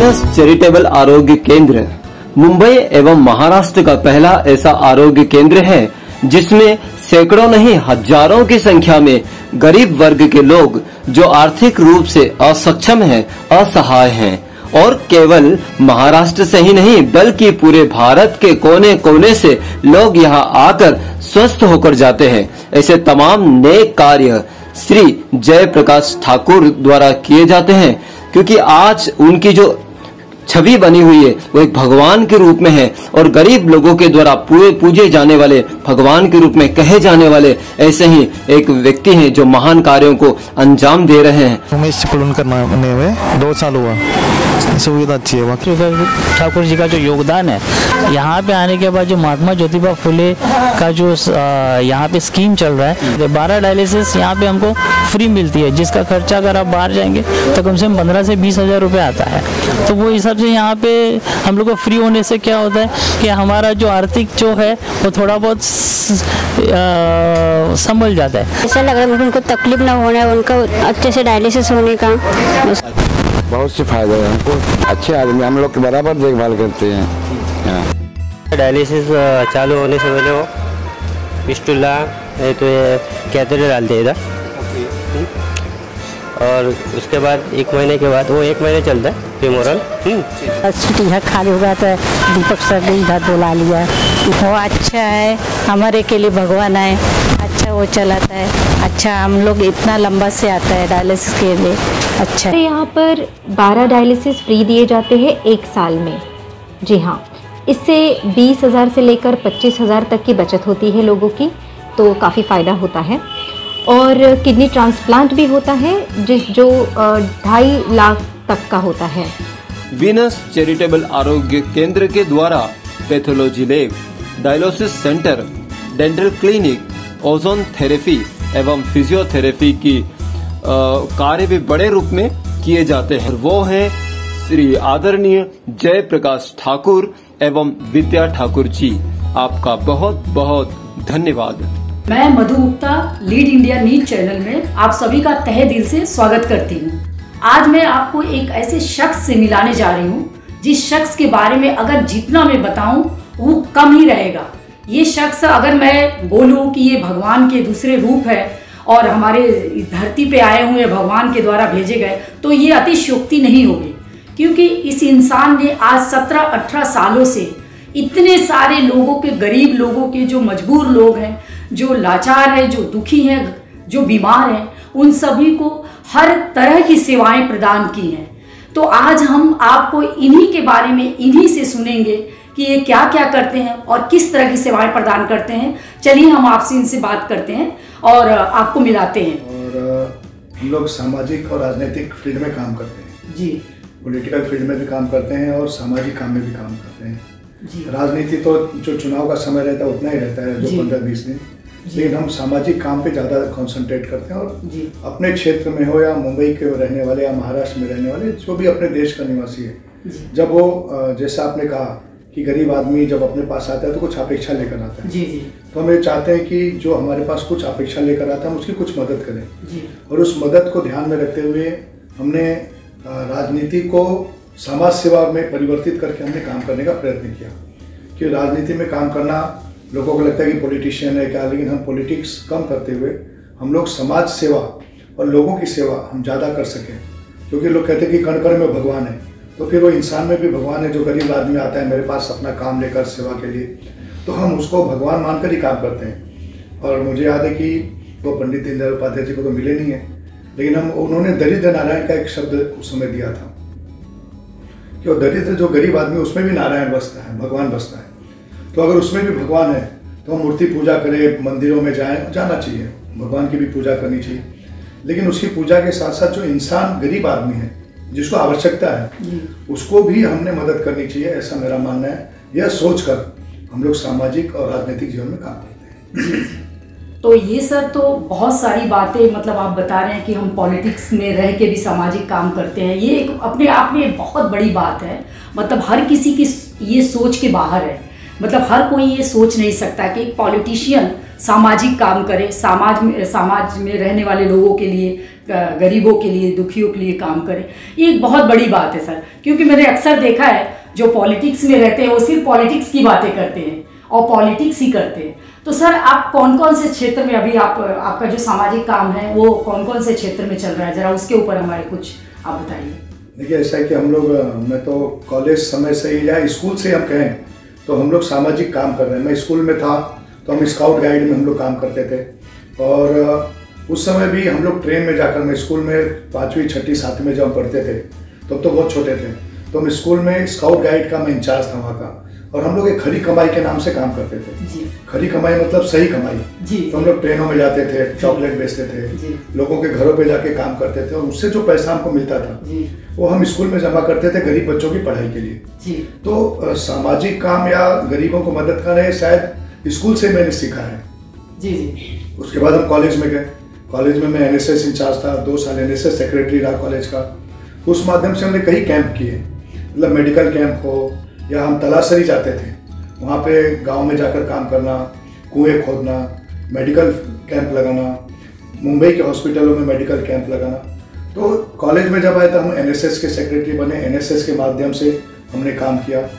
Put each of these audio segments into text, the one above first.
Venus charitable आरोग्य केंद्र मुंबई एवं महाराष्ट्र का पहला ऐसा आरोग्य केंद्र है जिसमें सैकड़ों नहीं हजारों की संख्या में गरीब वर्ग के लोग जो आर्थिक रूप से असक्षम हैं, असहाय हैं और केवल महाराष्ट्र से ही नहीं बल्कि पूरे भारत के कोने कोने से लोग यहां आकर स्वस्थ होकर जाते हैं। ऐसे तमाम नेक कार्य श्री जयप्रकाश ठाकुर द्वारा किए जाते हैं, क्योंकि आज उनकी जो छवि बनी हुई है वो एक भगवान के रूप में है और गरीब लोगों के द्वारा पूजे जाने वाले भगवान के रूप में कहे जाने वाले ऐसे ही एक व्यक्ति हैं जो महान कार्यों को अंजाम दे रहे हैं। उमेश कुलूनकर नाम हुए 2 साल हुआ, सुविधा अच्छी है। ठाकुर जी का जो योगदान है, यहाँ पे आने के बाद जो महात्मा ज्योतिबा फुले का जो यहाँ पे स्कीम चल रहा है, 12 डायलिसिस यहाँ पे हमको फ्री मिलती है, जिसका खर्चा अगर आप बाहर जाएंगे तो कम से कम 15 से 20 हजार रुपये आता है। तो वो हिसाब से यहाँ पे हम लोग को फ्री होने से क्या होता है कि हमारा जो आर्थिक जो है वो थोड़ा बहुत संभल जाता है। ऐसा लग रहा है उनको तकलीफ ना होना है, उनका अच्छे से डायलिसिस होने का बहुत से फायदे हैं। हमको अच्छे आदमी हम लोग के बराबर देखभाल करते हैं। डायलिसिस चालू होने से पहले वो पिस्टुला तो कैथेटर डालते हैं इधर, और उसके बाद 1 महीने के बाद वो 1 महीने चलता है फेमोरल। छुट्टी खाली हो गया तो दीपक सर ने इधर बुला लिया। वो अच्छा है, हमारे के लिए भगवान है, अच्छा वो चलाता है, अच्छा हम लोग इतना लंबा से आता है डायलिसिस के लिए, अच्छा। यहाँ पर 12 डायलिसिस फ्री दिए जाते हैं 1 साल में। जी हाँ, इससे 20,000 से लेकर 25,000 तक की बचत होती है लोगों की, तो काफ़ी फ़ायदा होता है। और किडनी ट्रांसप्लांट भी होता है जो 2.5 लाख तक का होता है। वीनस चैरिटेबल आरोग्य केंद्र के द्वारा pathology lab, dialysis centre, dental clinic, ozone therapy एवं फिजियोथेरेपी की कार्य भी बड़े रूप में किए जाते हैं। वो है श्री आदरणीय जयप्रकाश ठाकुर एवं विद्या ठाकुर जी। आपका बहुत बहुत धन्यवाद। मैं Madhu Gupta lead India news channel में आप सभी का तहे दिल से स्वागत करती हूँ। आज मैं आपको एक ऐसे शख्स से मिलाने जा रही हूँ जिस शख्स के बारे में अगर जितना मैं बताऊं वो कम ही रहेगा। ये शख्स अगर मैं बोलूं कि ये भगवान के दूसरे रूप है और हमारे धरती पे आए हुए भगवान के द्वारा भेजे गए, तो ये अतिशयोक्ति नहीं होगी, क्योंकि इस इंसान ने आज 17-18 सालों से इतने सारे लोगों के, गरीब लोगों के, जो मजबूर लोग हैं, जो लाचार हैं, जो दुखी हैं, जो बीमार हैं, उन सभी को हर तरह की सेवाएं प्रदान की हैं। तो आज हम आपको इन्हीं के बारे में, इन्हीं से सुनेंगे कि ये क्या क्या करते हैं और किस तरह की सेवाएं प्रदान करते हैं। चलिए हम आपसे इनसे बात करते हैं और आपको मिलाते हैं। और हम लोग सामाजिक और राजनीतिक फील्ड में काम करते हैं जी। पॉलिटिकल फील्ड में भी काम करते हैं और सामाजिक काम में भी काम करते हैं जी। राजनीति तो जो चुनाव का समय रहता है उतना ही रहता है, जो 15-20 दिन, लेकिन हम सामाजिक काम पे ज़्यादा कंसंट्रेट करते हैं। और अपने क्षेत्र में हो या मुंबई के रहने वाले या महाराष्ट्र में रहने वाले, जो भी अपने देश का निवासी है, जब वो जैसा आपने कहा कि गरीब आदमी जब अपने पास आता है तो कुछ अपेक्षा लेकर आता है, तो हम ये चाहते हैं कि जो हमारे पास कुछ अपेक्षा लेकर आता है हम उसकी कुछ मदद करें। और उस मदद को ध्यान में रखते हुए हमने राजनीति को समाज सेवा में परिवर्तित करके हमने काम करने का प्रयत्न किया। कि राजनीति में काम करना लोगों को लगता है कि पॉलिटिशियन है क्या, लेकिन हम पॉलिटिक्स कम करते हुए हम लोग समाज सेवा और लोगों की सेवा हम ज़्यादा कर सकें। क्योंकि लोग कहते हैं कि कण कण में भगवान है, तो फिर वो इंसान में भी भगवान है। जो गरीब आदमी आता है मेरे पास अपना काम लेकर सेवा के लिए, तो हम उसको भगवान मानकर ही काम करते हैं। और मुझे याद है कि वो पंडित दीनदयाल उपाध्याय जी को तो मिले नहीं है, लेकिन उन्होंने दरिद्र नारायण का एक शब्द उस समय दिया था कि वो दरिद्र जो गरीब आदमी, उसमें भी नारायण बसता है, भगवान बसता है। तो अगर उसमें भी भगवान है तो हम मूर्ति पूजा करें, मंदिरों में जाना चाहिए, भगवान की भी पूजा करनी चाहिए, लेकिन उसकी पूजा के साथ साथ जो इंसान गरीब आदमी है जिसको आवश्यकता है उसको भी हमने मदद करनी चाहिए, ऐसा मेरा मानना है। यह सोचकर हम लोग सामाजिक और राजनीतिक जीवन में काम करते हैं। तो ये सर तो बहुत सारी बातें, मतलब आप बता रहे हैं कि हम पॉलिटिक्स में रह के भी सामाजिक काम करते हैं, ये एक अपने आप में बहुत बड़ी बात है। मतलब हर किसी की ये सोच के बाहर है, मतलब हर कोई ये सोच नहीं सकता कि एक पॉलिटिशियन सामाजिक काम करे, समाज में रहने वाले लोगों के लिए गरीबों के लिए, दुखियों के लिए काम करें। ये एक बहुत बड़ी बात है सर, क्योंकि मैंने अक्सर देखा है जो पॉलिटिक्स में रहते हैं वो सिर्फ पॉलिटिक्स की बातें करते हैं और पॉलिटिक्स ही करते हैं। तो सर आप कौन कौन से क्षेत्र में अभी आपका जो सामाजिक काम है वो कौन कौन से क्षेत्र में चल रहा है, जरा उसके ऊपर हमारे कुछ आप बताइए। देखिए ऐसा है कि हम लोग, मैं तो कॉलेज समय से ही या स्कूल से हम कहें तो हम लोग सामाजिक काम कर रहे हैं। मैं स्कूल में था तो हम स्काउट गाइड में हम लोग काम करते थे, और उस समय भी हम लोग ट्रेन में जाकर, मैं स्कूल में 5वीं 6ठी 7वीं में जब हम पढ़ते थे तब तो बहुत छोटे थे, तो हम स्कूल में स्काउट गाइड का मैं इंचार्ज था वहाँ का, और हम लोग एक खरी कमाई के नाम से काम करते थे। खरी कमाई मतलब सही कमाई। तो हम लोग ट्रेनों में जाते थे, चॉकलेट बेचते थे, लोगों के घरों पे जाके काम करते थे, और उससे जो पैसा हमको मिलता था वो हम स्कूल में जमा करते थे गरीब बच्चों की पढ़ाई के लिए। तो सामाजिक काम या गरीबों को मदद करना शायद स्कूल से मैंने सीखा है। उसके बाद हम कॉलेज में गए। कॉलेज में मैं NSS इंचार्ज था, 2 साल NSS सेक्रेटरी रहा कॉलेज का। उस माध्यम से हमने कई कैंप किए, मतलब मेडिकल कैंप हो या हम तलाशरी जाते थे, वहाँ पे गांव में जाकर काम करना, कुएं खोदना, मेडिकल कैंप लगाना, मुंबई के हॉस्पिटलों में मेडिकल कैंप लगाना। तो कॉलेज में जब आए तो हम NSS के सेक्रेटरी बने, NSS के माध्यम से हमने काम किया,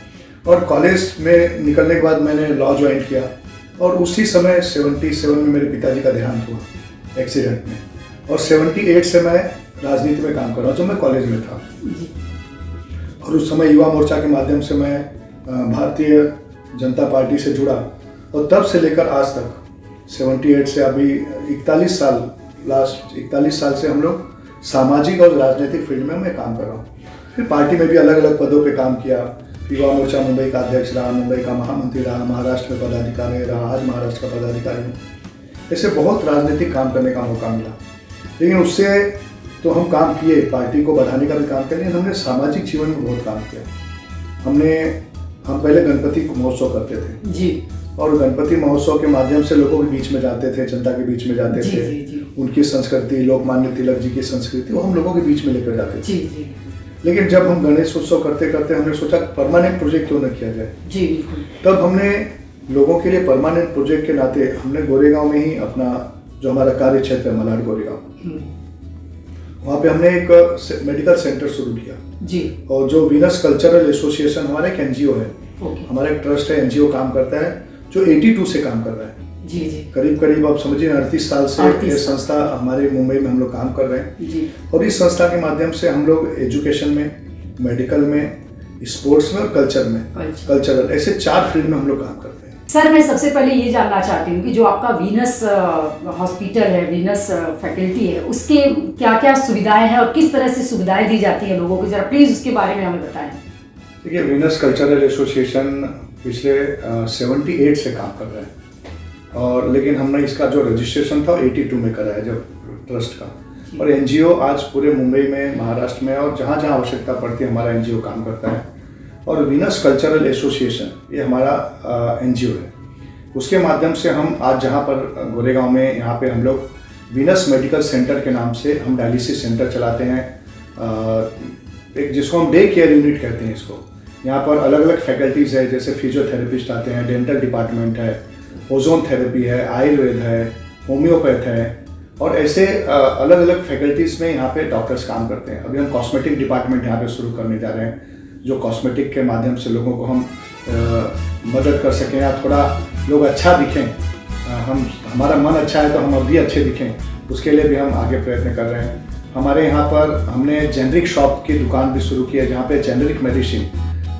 और कॉलेज में निकलने के बाद मैंने लॉ ज्वाइन किया, और उसी समय 77 में मेरे पिताजी का देहांत हुआ एक्सीडेंट में, और 78 से मैं राजनीति में काम कर रहा हूँ जब मैं कॉलेज में था। और उस समय युवा मोर्चा के माध्यम से मैं भारतीय जनता पार्टी से जुड़ा, और तब से लेकर आज तक 78 से अभी 41 साल से हम लोग सामाजिक और राजनीतिक फील्ड में मैं काम कर रहा हूँ। फिर पार्टी में भी अलग अलग पदों पे काम किया। युवा मोर्चा मुंबई का अध्यक्ष रहा, मुंबई का महामंत्री रहा, महाराष्ट्र में पदाधिकारी रहा, आज महाराष्ट्र का पदाधिकारी हूँ। ऐसे बहुत राजनीतिक काम करने का मौका मिला, लेकिन उससे तो हम काम किए, पार्टी को बढ़ाने का भी काम किया, लेकिन हमने सामाजिक जीवन में बहुत काम किया। हम पहले गणपति महोत्सव करते थे जी, और गणपति महोत्सव के माध्यम से लोगों के बीच में जाते थे, जनता के बीच में जाते थे। उनकी संस्कृति, लोकमान्य तिलक जी की संस्कृति, वो हम लोगों के बीच में लेकर जाते थे। लेकिन जब हम गणेश उत्सव करते करते हमने सोचा परमानेंट प्रोजेक्ट क्यों न किया जाए जी। तब हमने लोगों के लिए परमानेंट प्रोजेक्ट के नाते हमने गोरेगांव में ही अपना जो हमारा कार्य क्षेत्र है मलाड गोरेगांव, वहाँ पे हमने एक मेडिकल सेंटर शुरू किया जी। और जो वीनस कल्चरल एसोसिएशन हमारा एक NGO है, हमारा एक ट्रस्ट है, NGO काम करता है जो 82 से काम कर रहा है जी। करीब आप समझिए 38 साल से ये संस्था हमारे मुंबई में हम लोग काम कर रहे हैं जी। और इस संस्था के माध्यम से हम लोग एजुकेशन में, मेडिकल में, स्पोर्ट्स में और कल्चरल ऐसे 4 फील्ड में हम लोग काम करते हैं। सर मैं सबसे पहले ये जानना चाहती हूँ कि जो आपका वीनस हॉस्पिटल है, वीनस फैकल्टी है, उसके क्या क्या सुविधाएं हैं और किस तरह से सुविधाएं दी जाती है लोगों को, जरा प्लीज उसके बारे में हमें बताएं। देखिए वीनस कल्चरल एसोसिएशन पिछले 78 से काम कर रहा है, और लेकिन हमने इसका जो रजिस्ट्रेशन था 82 में करा है जब ट्रस्ट का। और NGO आज पूरे मुंबई में, महाराष्ट्र में और जहाँ जहाँ आवश्यकता पड़ती है हमारा NGO काम करता है। और वीनस कल्चरल एसोसिएशन ये हमारा NGO है, उसके माध्यम से हम आज जहाँ पर गोरेगांव में यहाँ पे हम लोग वीनस मेडिकल सेंटर के नाम से हम डायलिसिस सेंटर चलाते हैं, एक जिसको हम डे केयर यूनिट कहते हैं इसको। यहाँ पर अलग अलग फैकल्टीज़ है, जैसे फिजियोथेरेपिस्ट आते हैं, डेंटल डिपार्टमेंट है, ओजोन थेरेपी है, आयुर्वेद है, होम्योपैथ है, और ऐसे अलग अलग फैकल्टीज़ में यहाँ पे डॉक्टर्स काम करते हैं। अभी हम कॉस्मेटिक डिपार्टमेंट यहाँ पे शुरू करने जा रहे हैं, जो कॉस्मेटिक के माध्यम से लोगों को हम मदद कर सकें या थोड़ा लोग अच्छा दिखें, हमारा मन अच्छा है तो हम अब भी अच्छे दिखें, उसके लिए भी हम आगे प्रयत्न कर रहे हैं। हमारे यहाँ पर हमने जेनरिक शॉप की दुकान भी शुरू की है, जहाँ पे जेनरिक मेडिसिन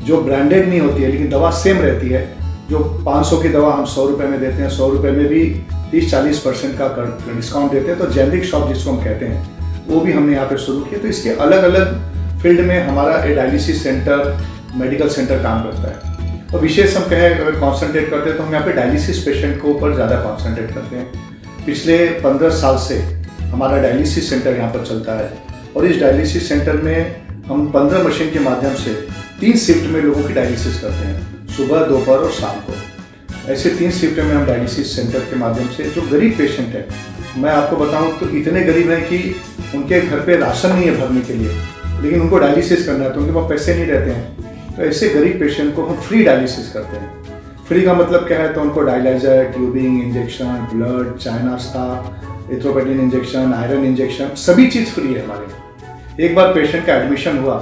जो ब्रांडेड नहीं होती है लेकिन दवा सेम रहती है, जो 500 की दवा हम 100 रुपये में देते हैं, 100 रुपये में भी 30-40% का डिस्काउंट देते हैं। तो जेनरिक शॉप जिसको हम कहते हैं वो भी हमने यहाँ पे शुरू किया। तो इसके अलग अलग फील्ड में हमारा डायलिसिस सेंटर, मेडिकल सेंटर काम करता है। और विशेष हम कहें अगर कॉन्सेंट्रेट करते हैं तो हम यहाँ पे डायलिसिस पेशेंट के ऊपर ज़्यादा कॉन्सेंट्रेट करते हैं। पिछले 15 साल से हमारा डायलिसिस सेंटर यहाँ पर चलता है, और इस डायलिसिस सेंटर में हम 15 मशीन के माध्यम से 3 शिफ्ट में लोगों की डायलिसिस करते हैं, सुबह, दोपहर और शाम को। ऐसे 3 शिफ्ट में हम डायलिसिस सेंटर के माध्यम से जो गरीब पेशेंट है, मैं आपको बताऊं तो इतने गरीब हैं कि उनके घर पे राशन नहीं है भरने के लिए, लेकिन उनको डायलिसिस करना है तो उनके पास पैसे नहीं रहते हैं। तो ऐसे गरीब पेशेंट को हम फ्री डायलिसिस करते हैं। फ्री का मतलब क्या है, तो उनको डायलाइजर, ट्यूबिंग, इंजेक्शन, ब्लड, चाय नाश्ता, एथ्रोपेडिन इंजेक्शन, आयरन इंजेक्शन, सभी चीज़ फ्री है हमारे यहाँ। एक बार पेशेंट का एडमिशन हुआ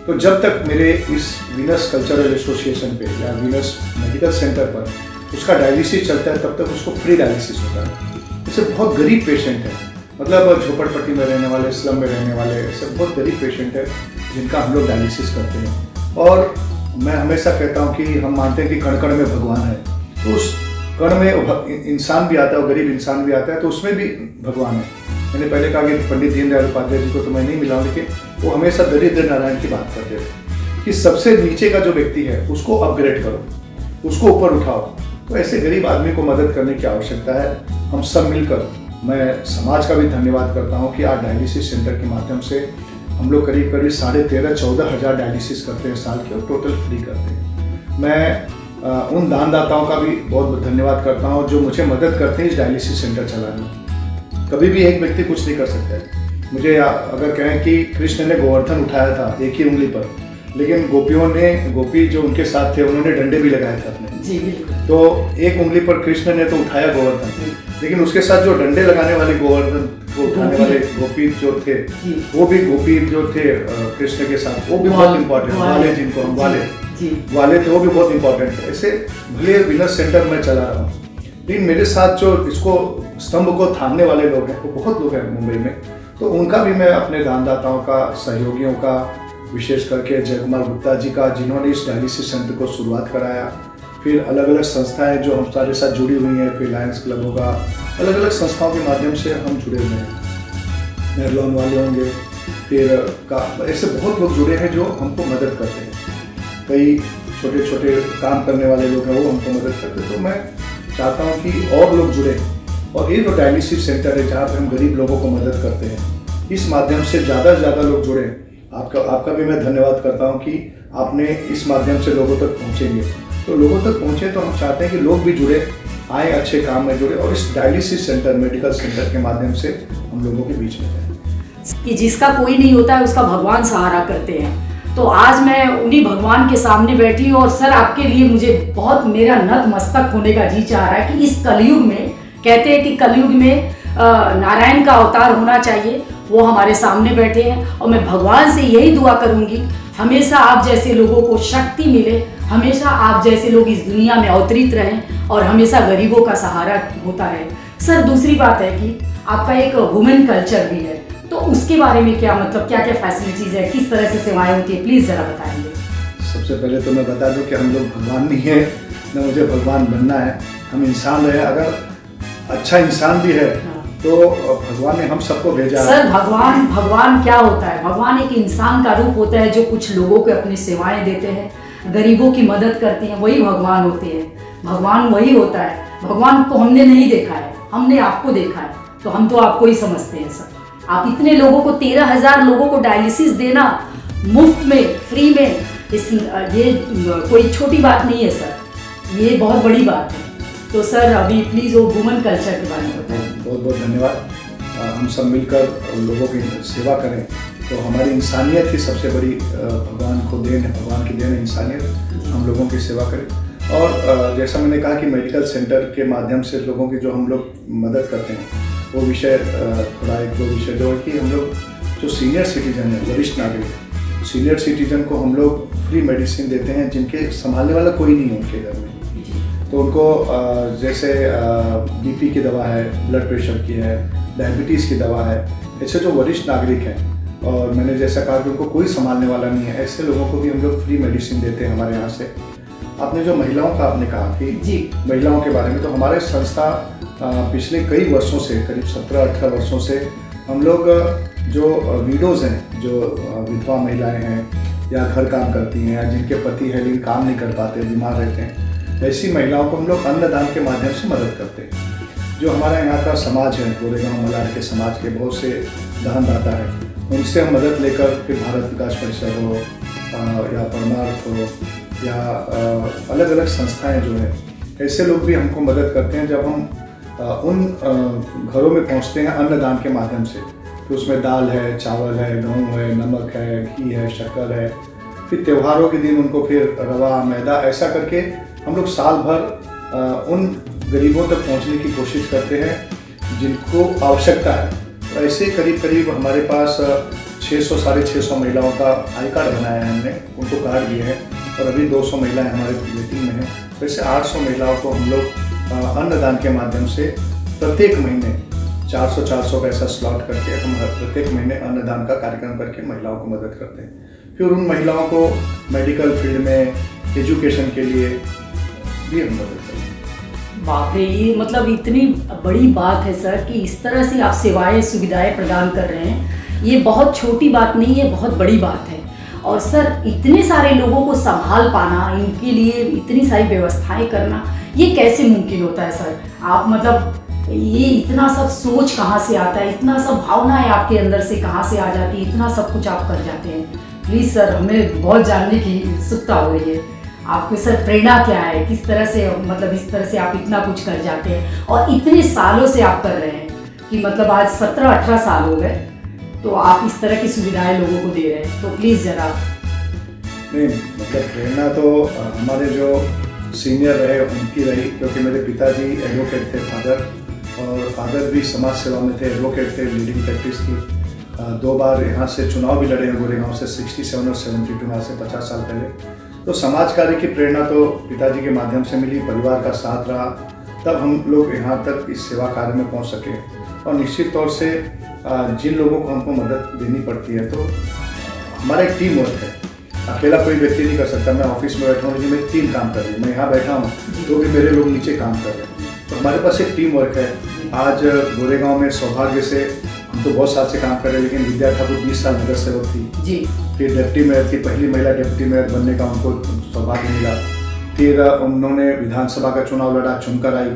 तो जब तक मेरे इस वीनस कल्चरल एसोसिएशन पे या वीनस मेडिकल सेंटर पर उसका डायलिसिस चलता है तब तक उसको फ्री डायलिसिस होता है। जैसे बहुत गरीब पेशेंट है, मतलब झोपड़पट्टी में रहने वाले, स्लम में रहने वाले, ऐसे बहुत गरीब पेशेंट है जिनका हम लोग डायलिसिस करते हैं। और मैं हमेशा कहता हूँ कि हम मानते हैं कि कण कण में भगवान है, तो उस कण में इंसान भी आता है, गरीब इंसान भी आता है, तो उसमें भी भगवान है। मैंने पहले कहा कि पंडित दीनदयाल उपाध्याय जी को तो मैं नहीं मिला, लेकिन वो हमेशा दरिद्र नारायण की बात करते थे कि सबसे नीचे का जो व्यक्ति है उसको अपग्रेड करो, उसको ऊपर उठाओ। तो ऐसे गरीब आदमी को मदद करने की आवश्यकता है। हम सब मिलकर, मैं समाज का भी धन्यवाद करता हूँ कि आज डायलिसिस सेंटर के माध्यम से हम लोग करीब 13,500-14 हज़ार डायलिसिस करते हैं साल के, और टोटल फ्री करते हैं। मैं उन दानदाताओं का भी बहुत बहुत धन्यवाद करता हूँ जो मुझे मदद करते हैं इस डायलिसिस सेंटर चलाने में। कभी भी एक व्यक्ति कुछ नहीं कर सकता है। मुझे अगर कहें कि कृष्ण ने गोवर्धन उठाया था एक ही उंगली पर, लेकिन गोपी जो उनके साथ थे उन्होंने डंडे भी लगाए थे अपने जी। तो एक उंगली पर कृष्ण ने तो उठाया गोवर्धन, लेकिन उसके साथ जो डंडे लगाने वाले गोवर्धन को उठाने वाले गोपी जो थे, वो भी गोपी जो थे कृष्ण के साथ, वो भी बहुत इम्पोर्टेंट, वाले जिनको हम वाले थे, वो भी बहुत इम्पोर्टेंट है। ऐसे भले वीनस सेंटर में चला रहा हूँ, लेकिन मेरे साथ जो इसको स्तंभ को थामने वाले लोग हैं वो बहुत लोग हैं मुंबई में, तो उनका भी मैं अपने दानदाताओं का, सहयोगियों का, विशेष करके जय कुमार गुप्ता जी का, जिन्होंने इस डायलिसिस सेंटर को शुरुआत कराया, फिर अलग अलग संस्थाएं जो हमारे साथ जुड़ी हुई हैं, फिर लायंस क्लब होगा, अलग अलग संस्थाओं के माध्यम से हम जुड़े हुए हैं। मेहरलोन वाले होंगे, फिर ऐसे बहुत लोग जुड़े हैं जो हमको मदद करते हैं। कई छोटे छोटे काम करने वाले लोग हैं वो हमको मदद करते हैं। तो मैं चाहता हूँ कि और लोग जुड़े, और ये जो डायलिसिस सेंटर है जहाँ पर हम गरीब लोगों को मदद करते हैं, इस माध्यम से ज़्यादा से ज़्यादा लोग जुड़े। आपका भी मैं धन्यवाद करता हूँ कि आपने इस माध्यम से लोगों तक पहुँचेंगे। तो लोगों तक पहुँचे तो हम चाहते हैं कि लोग भी जुड़े, आए, अच्छे काम में जुड़े, और इस डायलिसिस सेंटर, मेडिकल सेंटर के माध्यम से हम लोगों के बीच में जाए। कि जिसका कोई नहीं होता है उसका भगवान सहारा करते हैं। तो आज मैं उन्हीं भगवान के सामने बैठी हूँ, और सर आपके लिए मुझे बहुत, मेरा नतमस्तक होने का जी चाह रहा है कि इस कलयुग में, कहते हैं कि कलयुग में नारायण का अवतार होना चाहिए, वो हमारे सामने बैठे हैं। और मैं भगवान से यही दुआ करूंगी, हमेशा आप जैसे लोगों को शक्ति मिले, हमेशा आप जैसे लोग इस दुनिया में अवतरित रहें, और हमेशा गरीबों का सहारा होता रहे। सर दूसरी बात है कि आपका एक वुमेन कल्चर भी है, तो उसके बारे में क्या, मतलब क्या क्या फैसिलिटीज़ है, किस तरह से सेवाएं होती है, प्लीज़ ज़रा बताएंगे। सबसे पहले तो मैं बता दूं कि हम लोग भगवान नहीं है, न मुझे भगवान बनना है। हम इंसान रहे, अगर अच्छा इंसान भी है तो भगवान ने हम सबको भेजा है। सर भगवान क्या होता है? भगवान एक इंसान का रूप होता है जो कुछ लोगों को अपनी सेवाएं देते हैं, गरीबों की मदद करते हैं, वही भगवान होते हैं। भगवान वही होता है। भगवान को हमने नहीं देखा है, हमने आपको देखा है, तो हम तो आपको ही समझते हैं सर। आप इतने लोगों को, 13,000 लोगों को डायलिसिस देना मुफ्त में, फ्री में, ये कोई छोटी बात नहीं है सर, ये बहुत बड़ी बात है। तो सर अभी प्लीज़ वो वुमेन कल्चर के बारे में बताएं। बहुत बहुत धन्यवाद। हम सब मिलकर लोगों की सेवा करें तो हमारी इंसानियत ही सबसे बड़ी भगवान को देन है, भगवान की देन है इंसानियत, हम लोगों की सेवा करें। और जैसा मैंने कहा कि मेडिकल सेंटर के माध्यम से लोगों की जो हम लोग मदद करते हैं, वो विषय थोड़ा एक दो विषय जो है कि हम लोग जो सीनियर सिटीजन है, वरिष्ठ नागरिक, सीनियर सिटीजन को हम लोग फ्री मेडिसिन देते हैं जिनके संभालने वाला कोई नहीं है उनके घर में। तो उनको जैसे बीपी की दवा है, ब्लड प्रेशर की है, डायबिटीज़ की दवा है, ऐसे जो वरिष्ठ नागरिक हैं, और मैंने जैसा कहा कि उनको कोई संभालने वाला नहीं है, ऐसे लोगों को भी हम लोग फ्री मेडिसिन देते हैं हमारे यहाँ से। आपने जो महिलाओं का आपने कहा कि जी महिलाओं के बारे में, तो हमारे संस्था पिछले कई वर्षों से, करीब 17-18 वर्षों से हम लोग जो विडोज़ हैं, जो विधवा महिलाएँ हैं या घर काम करती हैं या जिनके पति है लेकिन काम नहीं कर पाते, बीमार रहते हैं, ऐसी महिलाओं को हम लोग अन्नदान के माध्यम से मदद करते हैं। जो हमारा यहाँ का समाज है, गोरेगांव मलाड के समाज के बहुत से दानदाता हैं, उनसे हम मदद लेकर फिर भारत विकास परिषद हो या परमार्थ हो या अलग अलग संस्थाएं जो हैं, ऐसे लोग भी हमको मदद करते हैं। जब हम उन घरों में पहुँचते हैं अन्नदान के माध्यम से, तो उसमें दाल है, चावल है, गेहूँ है, नमक है, घी है, शक्कर है, फिर त्योहारों के दिन उनको फिर रवा, मैदा, ऐसा करके हम लोग साल भर उन गरीबों तक पहुंचने की कोशिश करते हैं जिनको आवश्यकता है। तो ऐसे करीब करीब हमारे पास 600 साढ़े 600 महिलाओं का आई कार्ड बनाया है हमने, उनको कार्ड दिए हैं और अभी 200 महिलाएं हमारे वेटिंग में हैं। वैसे 800 महिलाओं को हम लोग अन्नदान के माध्यम से प्रत्येक महीने 400 का ऐसा स्लॉट करके हम प्रत्येक महीने अन्नदान का कार्यक्रम करके महिलाओं को मदद करते हैं। फिर उन महिलाओं को मेडिकल फील्ड में, एजुकेशन के लिए भी हम मदद करते हैं। बाप रे, ये मतलब इतनी बड़ी बात है सर कि इस तरह से आप सेवाएं सुविधाएं प्रदान कर रहे हैं। ये बहुत छोटी बात नहीं है, बहुत बड़ी बात है। और सर इतने सारे लोगों को संभाल पाना, इनके लिए इतनी सारी व्यवस्थाएं करना, ये कैसे मुमकिन होता है सर? आप मतलब ये इतना सब सोच कहाँ से आता है, इतना सब भावनाएं आपके अंदर से कहाँ से आ जाती है, इतना सब कुछ आप कर जाते हैं? प्लीज़ सर, हमें बहुत जानने की उत्सुकता हो रही है। आपके सर प्रेरणा क्या है, किस तरह से मतलब इस तरह से आप इतना कुछ कर जाते हैं और इतने सालों से आप कर रहे हैं कि मतलब आज 17-18 साल हो गए तो आप इस तरह की सुविधाएं लोगों को दे रहे हैं। तो प्लीज़ जरा। नहीं, मतलब प्रेरणा तो हमारे जो सीनियर रहे उनकी रही, क्योंकि मेरे पिताजी एडवोकेट थे फादर, और फादर भी समाज सेवा में थे, एडवोकेट थे, लीडिंग प्रैक्टिस की। 2 बार यहाँ से चुनाव भी लड़े हैं गोरेगांव से 67 और 72 में, आज से 50 साल पहले। तो समाज कार्य की प्रेरणा तो पिताजी के माध्यम से मिली, परिवार का साथ रहा, तब हम लोग यहाँ तक इस सेवा कार्य में पहुँच सके। और निश्चित तौर से जिन लोगों को हमको मदद देनी पड़ती है तो हमारा एक टीम वर्क है, अकेला कोई व्यक्ति नहीं कर सकता। मैं ऑफिस में बैठा हूँ, लेकिन मेरी टीम काम कर रही है, मैं यहाँ बैठा हूँ तो भी मेरे लोग नीचे काम कर रहे हैं। तो हमारे पास एक टीम वर्क है। आज गोरेगांव में सौभाग्य से हम तो बहुत साल से काम कर रहे हैं, लेकिन विद्या ठाकुर 20 साल नगर सेवक थी जी, फिर डिप्टी मेयर थी, पहली महिला डिप्टी मेयर बनने का उनको सौभाग्य मिला। फिर उन्होंने विधानसभा का चुनाव लड़ा, चुनकर आई,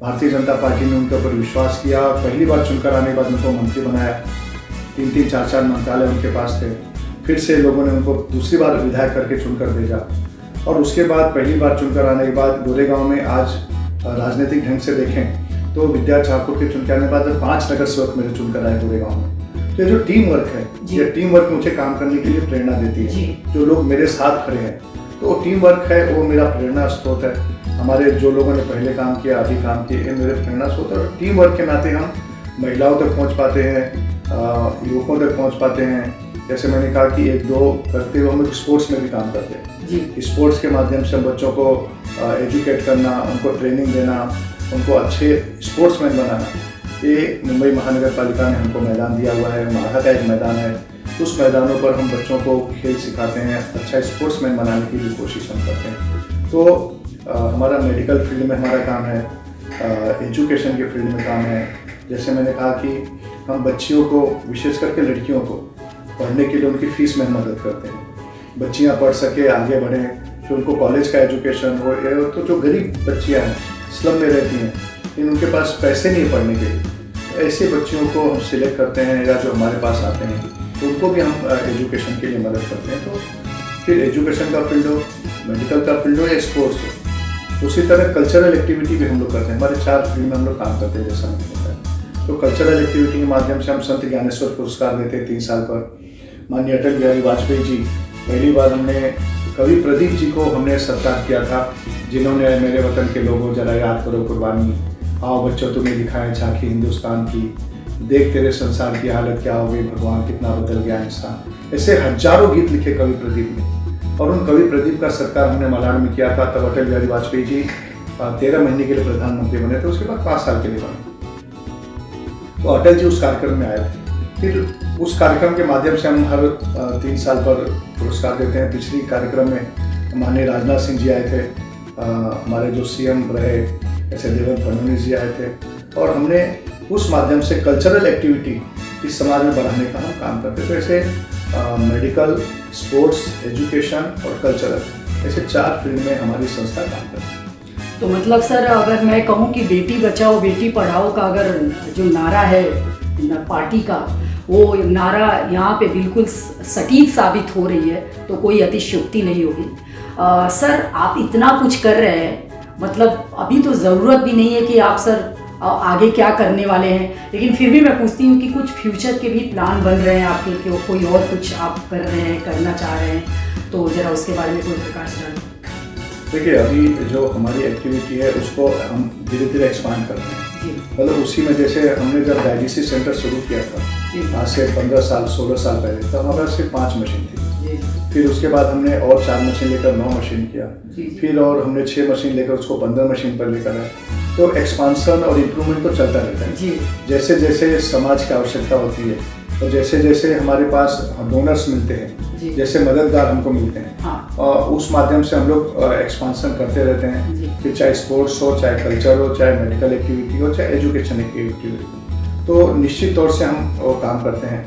भारतीय जनता पार्टी ने उनके ऊपर विश्वास किया, पहली बार चुनकर आने के बाद उनको मंत्री बनाया। 3-3, 4-4 मंत्रालय उनके पास थे। फिर से लोगों ने उनको दूसरी बार विधायक करके चुनकर भेजा, और उसके बाद पहली बार चुनकर आने के बाद गोरेगांव में आज राजनीतिक ढंग से देखें तो विद्या ठाकुर के चुनकर आने के बाद 5 नगर सेवक मेरे चुनकर आए गोरेगांव में। तो ये जो टीम वर्क है, ये टीम वर्क मुझे काम करने के लिए प्रेरणा देती है। जो लोग मेरे साथ खड़े हैं, तो वो टीम वर्क है, वो मेरा प्रेरणा स्रोत है। हमारे जो लोगों ने पहले काम किया, अभी काम किए, ये मेरे प्रेरणा स्रोत है। और टीम वर्क के नाते हम महिलाओं तक पहुँच पाते हैं, युवकों तक पहुँच पाते हैं। जैसे मैंने कहा कि 1-2 करते हुए हम स्पोर्ट्स में भी काम करते हैं। स्पोर्ट्स के माध्यम से हम बच्चों को एजुकेट करना, उनको ट्रेनिंग देना, उनको अच्छे स्पोर्ट्समैन बनाना। ये मुंबई महानगर पालिका ने हमको मैदान दिया हुआ है, माहा का एक मैदान है, उस मैदानों पर हम बच्चों को खेल सिखाते हैं, अच्छा स्पोर्ट्समैन बनाने की भी कोशिश हम करते हैं। तो हमारा मेडिकल फील्ड में हमारा काम है, एजुकेशन के फील्ड में काम है। जैसे मैंने कहा कि हम बच्चियों को, विशेष करके लड़कियों को पढ़ने के लिए उनकी फीस में मदद करते हैं, बच्चियां पढ़ सके, आगे बढ़ें, फिर उनको कॉलेज का एजुकेशन हो। तो जो गरीब बच्चियां हैं, स्लम में रहती हैं, लेकिन उनके पास पैसे नहीं पढ़ने के लिए, तो ऐसे बच्चियों को हम सिलेक्ट करते हैं, या जो हमारे पास आते हैं तो उनको भी हम एजुकेशन के लिए मदद करते हैं। तो फिर एजुकेशन का फील्ड हो, मेडिकल का फील्ड हो या स्पोर्ट्स हो, उसी तरह कल्चरल एक्टिविटी भी हम लोग करते हैं। हमारे 4 फील्ड में हम लोग काम करते हैं, जैसा मैंने बताया। तो कल्चरल एक्टिविटी के माध्यम से हम संत ज्ञानेश्वर पुरस्कार देते हैं 3 साल पर। माननीय अटल बिहारी वाजपेयी जी, पहली बार हमने कवि प्रदीप जी को हमने सत्कार किया था, जिन्होंने मेरे वतन के लोगों जरा याद करो कुर्बानी, आओ बच्चों तुम्हें दिखाएं झांकी हिंदुस्तान की, देख तेरे संसार की हालत क्या हो गई, भगवान कितना बदल गया इंसान। ऐसे हजारों गीत लिखे कवि प्रदीप ने, और उन कवि प्रदीप का सत्कार हमने मलाड में किया था। तब अटल बिहारी वाजपेयी जी 13 महीने के लिए प्रधानमंत्री बने थे, उसके बाद 5 साल के लिए बने। तो अटल जी उस कार्यक्रम में आए थे। फिर उस कार्यक्रम के माध्यम से हम हर 3 साल पर पुरस्कार देते हैं। पिछली कार्यक्रम में माननीय राजनाथ सिंह जी आए थे, हमारे जो सीएम रहे ऐसे देवेंद्र फडणवीस जी आए थे, और हमने उस माध्यम से कल्चरल एक्टिविटी इस समाज में बढ़ाने का हम काम करते थे। ऐसे मेडिकल, स्पोर्ट्स, एजुकेशन और कल्चरल, ऐसे 4 फील्ड में हमारी संस्था काम करती है। तो मतलब सर, अगर मैं कहूँ कि बेटी बचाओ बेटी पढ़ाओ का अगर जो नारा है पार्टी का, वो नारा यहाँ पे बिल्कुल सटीक साबित हो रही है, तो कोई अतिशयोक्ति नहीं होगी। सर, आप इतना कुछ कर रहे हैं, मतलब अभी तो ज़रूरत भी नहीं है कि आप सर आगे क्या करने वाले हैं, लेकिन फिर भी मैं पूछती हूँ कि कुछ फ्यूचर के भी प्लान बन रहे हैं आपके, कि कोई और कुछ आप कर रहे हैं, करना चाह रहे हैं, तो ज़रा उसके बारे में कोई प्रकाश डालें। देखिए, अभी जो हमारी एक्टिविटी है उसको हम धीरे धीरे एक्सपांड कर रहे हैं। मतलब उसी में जैसे हमने जब डायलिसिस सेंटर शुरू किया था आज से 15 साल 16 साल पहले, तब हमारे सिर्फ 5 मशीन थी। फिर उसके बाद हमने और 4 मशीन लेकर 9 मशीन किया, फिर और हमने 6 मशीन लेकर उसको 15 मशीन पर लेकर आए। तो एक्सपांसन और इम्प्रूवमेंट तो चलता रहता है जैसे जैसे समाज की आवश्यकता होती है और जैसे जैसे हमारे पास डोनर्स मिलते हैं, जैसे मददगार हमको मिलते हैं और उस माध्यम से हम लोग एक्सपांसन करते रहते हैं। फिर चाहे स्पोर्ट्स हो, चाहे कल्चर हो, चाहे मेडिकल एक्टिविटी हो, चाहे एजुकेशन एक्टिविटी हो, तो निश्चित तौर से हम वो काम करते हैं।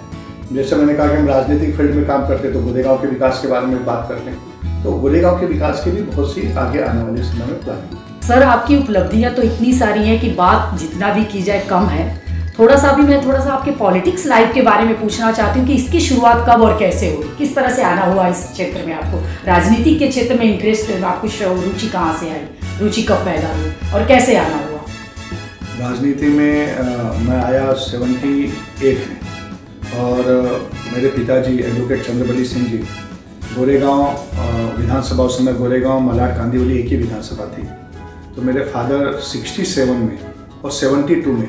जैसे मैंने कहा कि हम राजनीतिक फील्ड में काम करते हैं तो गोरेगांव के विकास के बारे में बात करते हैं, तो गोरेगांव के विकास की भी बहुत सी आगे आने वाले समय में प्लानिंग। सर आपकी उपलब्धियां तो इतनी सारी हैं कि बात जितना भी की जाए कम है। थोड़ा सा आपके पॉलिटिक्स लाइफ के बारे में पूछना चाहती हूँ कि इसकी शुरुआत कब और कैसे हुई, किस तरह से आना हुआ इस क्षेत्र में, आपको राजनीति के क्षेत्र में इंटरेस्ट, आपको रुचि कहाँ से आई, रुचि कब पैदा हुई और कैसे आना हुआ? राजनीति में मैं आया 78 में और मेरे पिताजी एडवोकेट चंद्रबली सिंह जी गोरेगांव विधानसभा, उस समय गोरेगांव मलाड कांदीवली एक ही विधानसभा थी। तो मेरे फादर 67 में और 72 में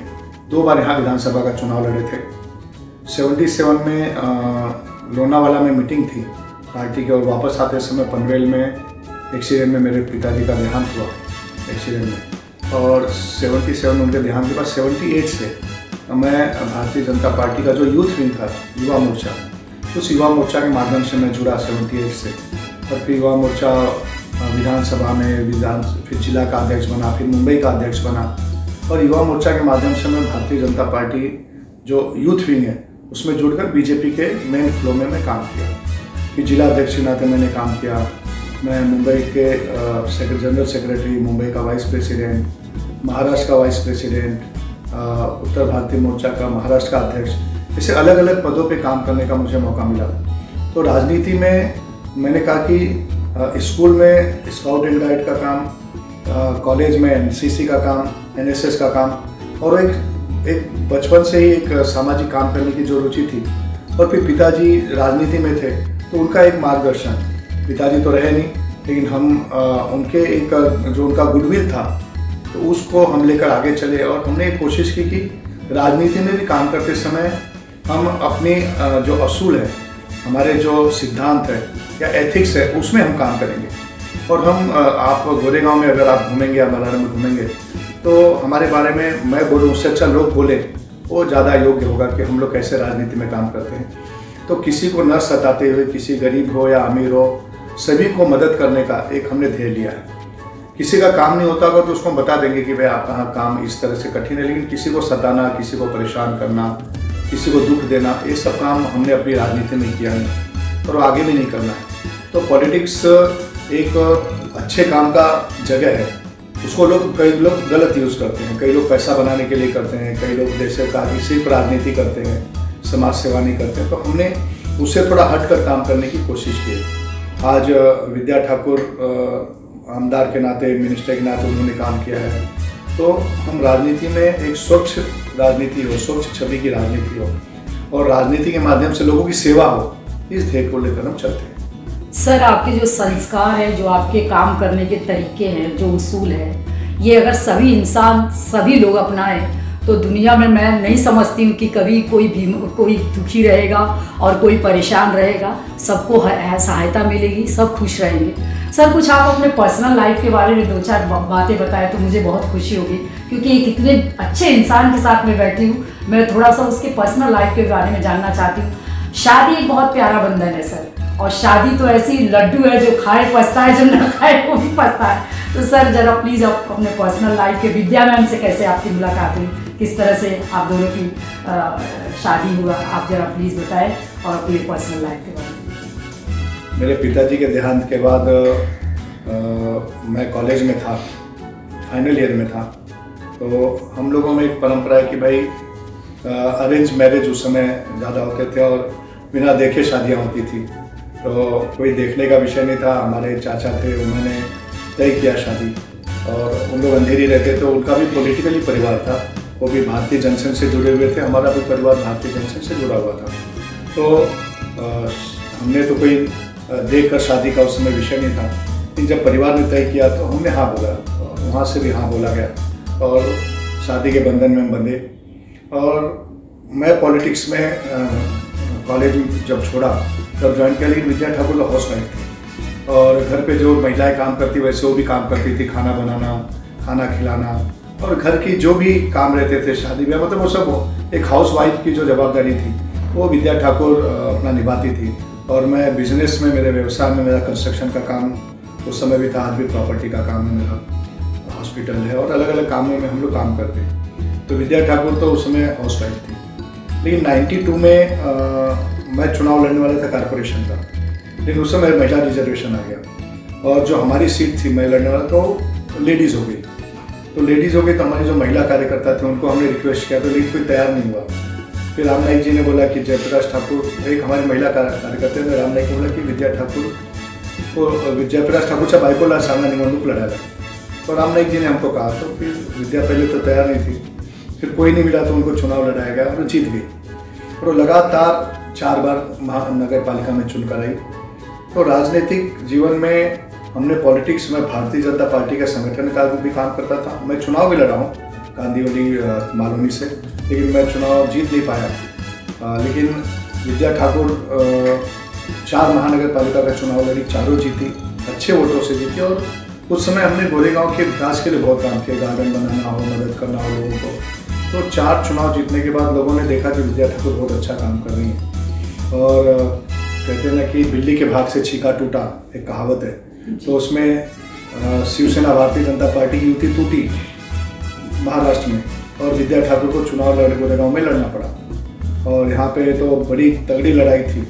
2 बार यहाँ विधानसभा का चुनाव लड़े थे। 77 में लोनावाला में मीटिंग थी पार्टी के और वापस आते समय पनवेल में एक्सीडेंट में मेरे पिताजी का देहांत हुआ एक्सीडेंट में, और 77 में उनके देहांत के बाद 78 से मैं भारतीय जनता पार्टी का जो यूथ विंग था युवा मोर्चा, उस युवा मोर्चा के माध्यम से मैं जुड़ा 78 से, और फिर युवा मोर्चा विधानसभा में फिर जिला का अध्यक्ष बना, फिर मुंबई का अध्यक्ष बना, और युवा मोर्चा के माध्यम से मैं भारतीय जनता पार्टी जो यूथ विंग है उसमें जुड़कर बीजेपी के मेन फ्लो में मैं काम किया। फिर जिला अध्यक्ष के नाते मैंने काम किया। मैं मुंबई के जनरल सेक्रेटरी, मुंबई का वाइस प्रेसिडेंट, महाराष्ट्र का वाइस प्रेसिडेंट, उत्तर भारतीय मोर्चा का महाराष्ट्र का अध्यक्ष, ऐसे अलग अलग पदों पे काम करने का मुझे मौका मिला। तो राजनीति में मैंने कहा कि स्कूल में स्काउट एंड गाइड का काम, कॉलेज में एनसीसी का काम, एनएसएस का काम, और एक बचपन से ही एक सामाजिक काम करने की जो रुचि थी। और फिर पिताजी राजनीति में थे तो उनका एक मार्गदर्शन, पिताजी तो रहे नहीं लेकिन हम उनके एक जो उनका गुडविल था तो उसको हम लेकर आगे चले, और हमने कोशिश की कि राजनीति में भी काम करते समय हम अपनी जो असूल है, हमारे जो सिद्धांत है या एथिक्स है, उसमें हम काम करेंगे। और हम आप गोरेगांव में अगर आप घूमेंगे या मलाड में घूमेंगे तो हमारे बारे में मैं बोलूँ उससे अच्छा लोग बोले वो ज़्यादा योग्य होगा कि हम लोग कैसे राजनीति में काम करते हैं। तो किसी को न सताते हुए, किसी गरीब हो या अमीर हो, सभी को मदद करने का एक हमने ध्येय लिया है। किसी का काम नहीं होता होगा तो उसको बता देंगे कि भाई आपका काम इस तरह से कठिन है, लेकिन किसी को सताना, किसी को परेशान करना, किसी को दुख देना, ये सब काम हमने अपनी राजनीति में किया है और आगे भी नहीं करना है। तो पॉलिटिक्स एक अच्छे काम का जगह है, उसको कई लोग गलत यूज़ करते हैं। कई लोग पैसा बनाने के लिए करते हैं, कई लोग जैसे कहा कि सिर्फ राजनीति करते हैं, समाज सेवा नहीं करते हैं। तो हमने उससे थोड़ा हट कर काम करने की कोशिश की है। आज विद्या ठाकुर आमदार के नाते, मिनिस्टर के नाते उन्होंने काम किया है। तो हम राजनीति में एक स्वच्छ राजनीति हो, स्वच्छ छवि की राजनीति हो और राजनीति के माध्यम से लोगों की सेवा हो, इस ध्येय को लेकर हम चलते हैं। सर आपके जो संस्कार है, जो आपके काम करने के तरीके हैं, जो उसूल है, ये अगर सभी इंसान, सभी लोग अपनाएं तो दुनिया में मैं नहीं समझती हूँ कि कभी कोई दुखी रहेगा और कोई परेशान रहेगा। सबको सहायता मिलेगी, सब खुश रहेंगे। सर कुछ आप अपने पर्सनल लाइफ के बारे में 2-4 बातें बताएं तो मुझे बहुत खुशी होगी, क्योंकि एक इतने अच्छे इंसान के साथ मैं बैठी हूँ, मैं थोड़ा सा उसके पर्सनल लाइफ के बारे में जानना चाहती हूँ। शादी एक बहुत प्यारा बंधन है सर, और शादी तो ऐसी लड्डू है जो खाए पछता है, जो न खाए वो भी पछता है। तो सर जरा प्लीज़ आप अपने पर्सनल लाइफ के, विद्या मैम से कैसे आपकी मुलाकात हुई, किस तरह से आप दोनों की शादी हुआ, आप जरा प्लीज़ बताएं, और अपनी पर्सनल लाइफ के बारे में। मेरे पिताजी के देहांत के बाद मैं कॉलेज में था, फाइनल ईयर में था। तो हम लोगों में एक परंपरा है कि भाई अरेंज मैरिज उस समय ज़्यादा होते थे और बिना देखे शादियाँ होती थी। तो कोई देखने का विषय नहीं था। हमारे चाचा थे, उन्होंने तय किया शादी, और उन लोग अंधेरी रहते थे। उनका भी पॉलिटिकली परिवार था, वो भी भारतीय जनसंघ से जुड़े हुए थे, हमारा भी परिवार भारतीय जनसंघ से जुड़ा हुआ था। तो हमने तो कोई देख कर शादी का उस समय विषय नहीं था, लेकिन जब परिवार ने तय किया तो हमने हाँ बोला, वहाँ से भी हाँ बोला गया। और शादी के बंधन में हम बंधे। और मैं पॉलिटिक्स में कॉलेज जब छोड़ा तब ज्वाइन किया, लेकिन विद्या ठाकुर का हाउस वाइफ थी और घर पे जो महिलाएं काम करती वैसे वो भी काम करती थी, खाना बनाना, खाना खिलाना और घर की जो भी काम रहते थे, शादी ब्याह, मतलब वो सब एक हाउस वाइफ की जो जवाबदारी थी वो विद्या ठाकुर अपना निभाती थी। और मैं बिजनेस में, मेरे व्यवसाय में, मेरा कंस्ट्रक्शन का काम उस समय भी था, आज भी प्रॉपर्टी का काम है मेरा, हॉस्पिटल है और अलग अलग कामों में हम लोग काम करते हैं। तो विद्या ठाकुर तो उस समय हाउस वाइफ थी। लेकिन 92 में मैं चुनाव लड़ने वाला था कॉर्पोरेशन का, लेकिन उस समय महिला रिजर्वेशन आ गया और जो हमारी सीट थी मैं लड़ने वाला तो लेडीज़ हो गई। तो लेडीज़ हो गई तो हमारे जो महिला कार्यकर्ता थे उनको हमने रिक्वेस्ट किया तो लेकिन कोई तैयार नहीं हुआ। फिर राम नाईक जी ने बोला कि जयप्रकाश ठाकुर, एक हमारी महिला कार्यकर्ता ने राम नाईक को बोला कि विद्या ठाकुर को, जयप्रकाश ठाकुर से बाइकोला सामना निवडणूक लड़ाया। तो राम नाईक जी ने हमको कहा, तो फिर विद्या पहले तो तैयार नहीं थी, फिर कोई नहीं मिला तो उनको चुनाव लड़ाया गया और जीत गई और लगातार 4 बार महानगर पालिका में चुनकर आई। तो राजनीतिक जीवन में हमने पॉलिटिक्स में भारतीय जनता पार्टी के संगठन का भी काम करता था। मैं चुनाव भी लड़ा हूँ कांदीवली मालूनी से, लेकिन मैं चुनाव जीत नहीं पाया। लेकिन विद्या ठाकुर 4 महानगर पालिका का चुनाव लड़ी, चारों जीती, अच्छे वोटों से जीती। और उस समय हमने गोरेगांव के विकास के लिए बहुत काम किया, गार्डन बनाना हो, मदद करना हो लोगों को। तो 4 चुनाव जीतने के बाद लोगों ने देखा कि विद्या ठाकुर बहुत अच्छा काम कर रही है। और कहते हैं ना कि बिल्ली के भाग से छीका टूटा, एक कहावत है। तो उसमें शिवसेना भारतीय जनता पार्टी की युति टूटी महाराष्ट्र में और विद्या ठाकुर को चुनाव गोरेगांव में लड़ना पड़ा। और यहाँ पे तो बड़ी तगड़ी लड़ाई थी,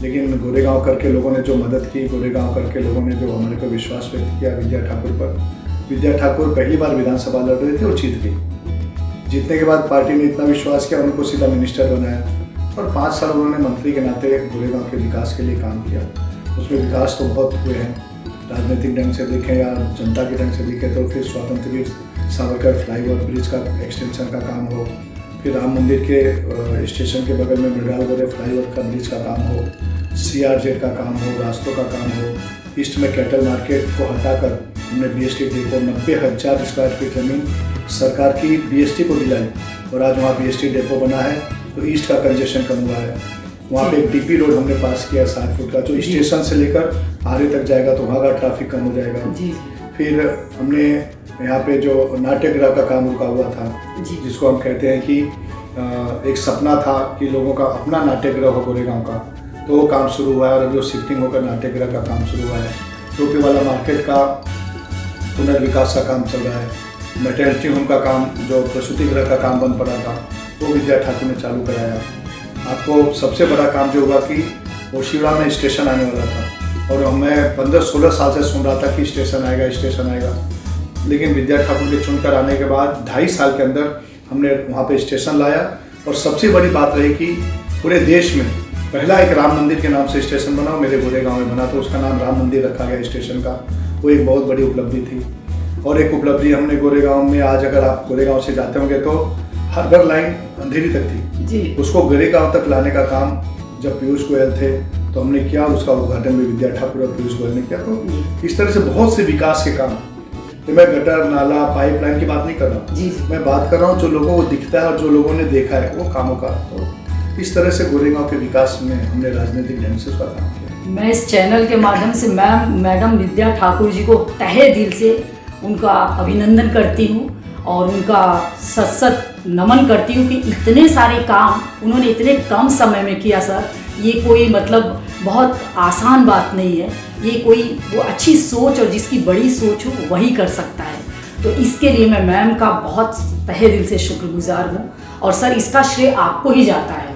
लेकिन गोरेगांव करके लोगों ने जो मदद की, गोरेगांव करके लोगों ने जो हमारे को विश्वास व्यक्त किया विद्या ठाकुर पर। विद्या ठाकुर पहली बार विधानसभा लड़ रहे थे और जीत गई। जीतने के बाद पार्टी ने इतना विश्वास किया, उनको सीधा मिनिस्टर बनाया और 5 साल उन्होंने मंत्री के नाते गोरेगांव के विकास के लिए काम किया। उसमें विकास तो बहुत हुए हैं, राजनीतिक ढंग से देखें या जनता के ढंग से देखें तो फिर स्वतंत्र वीर सावरकर फ्लाईओवर ब्रिज का एक्सटेंशन का काम हो, फिर राम मंदिर के स्टेशन के बगल में मृणाल गोरे फ्लाईओवर का ब्रिज का काम हो, CRZ का काम हो, रास्तों का काम हो, ईस्ट में कैटल मार्केट को हटाकर हमने BST डेपो 90,000 स्क्वायर फीट जमीन सरकार की BST को दिलाई और आज वहाँ BST डेपो बना है। तो ईस्ट का कंजेशन कम हुआ है। वहाँ पे एक DP रोड हमने पास किया 60 फुट का, जो स्टेशन से लेकर आरे तक जाएगा तो वहाँ का ट्रैफिक कम हो जाएगा। फिर हमने यहाँ पे जो नाट्यगृह का काम रुका हुआ था, जिसको हम कहते हैं कि एक सपना था कि लोगों का अपना नाट्यगृह हो गोरेगांव का, तो वो काम शुरू हुआ है और अभी वो शिफ्टिंग होकर नाट्यगृह का काम शुरू हुआ है। टोपी वाला मार्केट का पुनर्विकास का काम चल रहा है। मैटर्निटी होम का काम, जो प्रसूति गृह का काम बंद पड़ा था, वो विद्या ठाकुर ने चालू कराया। आपको सबसे बड़ा काम जो हुआ कि ओशिवड़ा में स्टेशन आने वाला था और मैं 15-16 साल से सुन रहा था कि स्टेशन आएगा, लेकिन विद्या ठाकुर के चुनकर आने के बाद 2.5 साल के अंदर हमने वहाँ पे स्टेशन लाया। और सबसे बड़ी बात रही कि पूरे देश में पहला एक राम मंदिर के नाम से स्टेशन बना, मेरे गोरेगांव में बना, तो उसका नाम राम मंदिर रखा गया स्टेशन का। वो एक बहुत बड़ी उपलब्धि थी। और एक उपलब्धि हमने गोरेगांव में, आज अगर आप गोरेगांव से जाते होंगे तो हार्बर लाइन अंधेरी तक थी जी, उसको गोरेगांव तक लाने का काम जब पीयूष गोयल थे तो हमने किया, उसका उद्घाटन भी विद्या ठाकुर और पीयूष गोयल ने किया। तो इस तरह से बहुत से विकास के काम, तो मैं गटर नाला पाइपलाइन की बात नहीं कर रहा हूँ, मैं बात कर रहा हूँ जो लोगों को दिखता है और जो लोगों ने देखा है वो कामों का। तो इस तरह से गोरेगांव के विकास में हमने राजनीतिक ढंग से उसका काम किया। मैं इस चैनल के माध्यम से मैडम विद्या ठाकुर जी को तहे दिल से उनका अभिनंदन करती हूँ और उनका सत नमन करती हूँ कि इतने सारे काम उन्होंने इतने कम समय में किया। सर, ये कोई मतलब बहुत आसान बात नहीं है। ये कोई वो अच्छी सोच और जिसकी बड़ी सोच हो वही कर सकता है। तो इसके लिए मैं मैम का बहुत तहे दिल से शुक्रगुजार हूँ। और सर, इसका श्रेय आपको ही जाता है।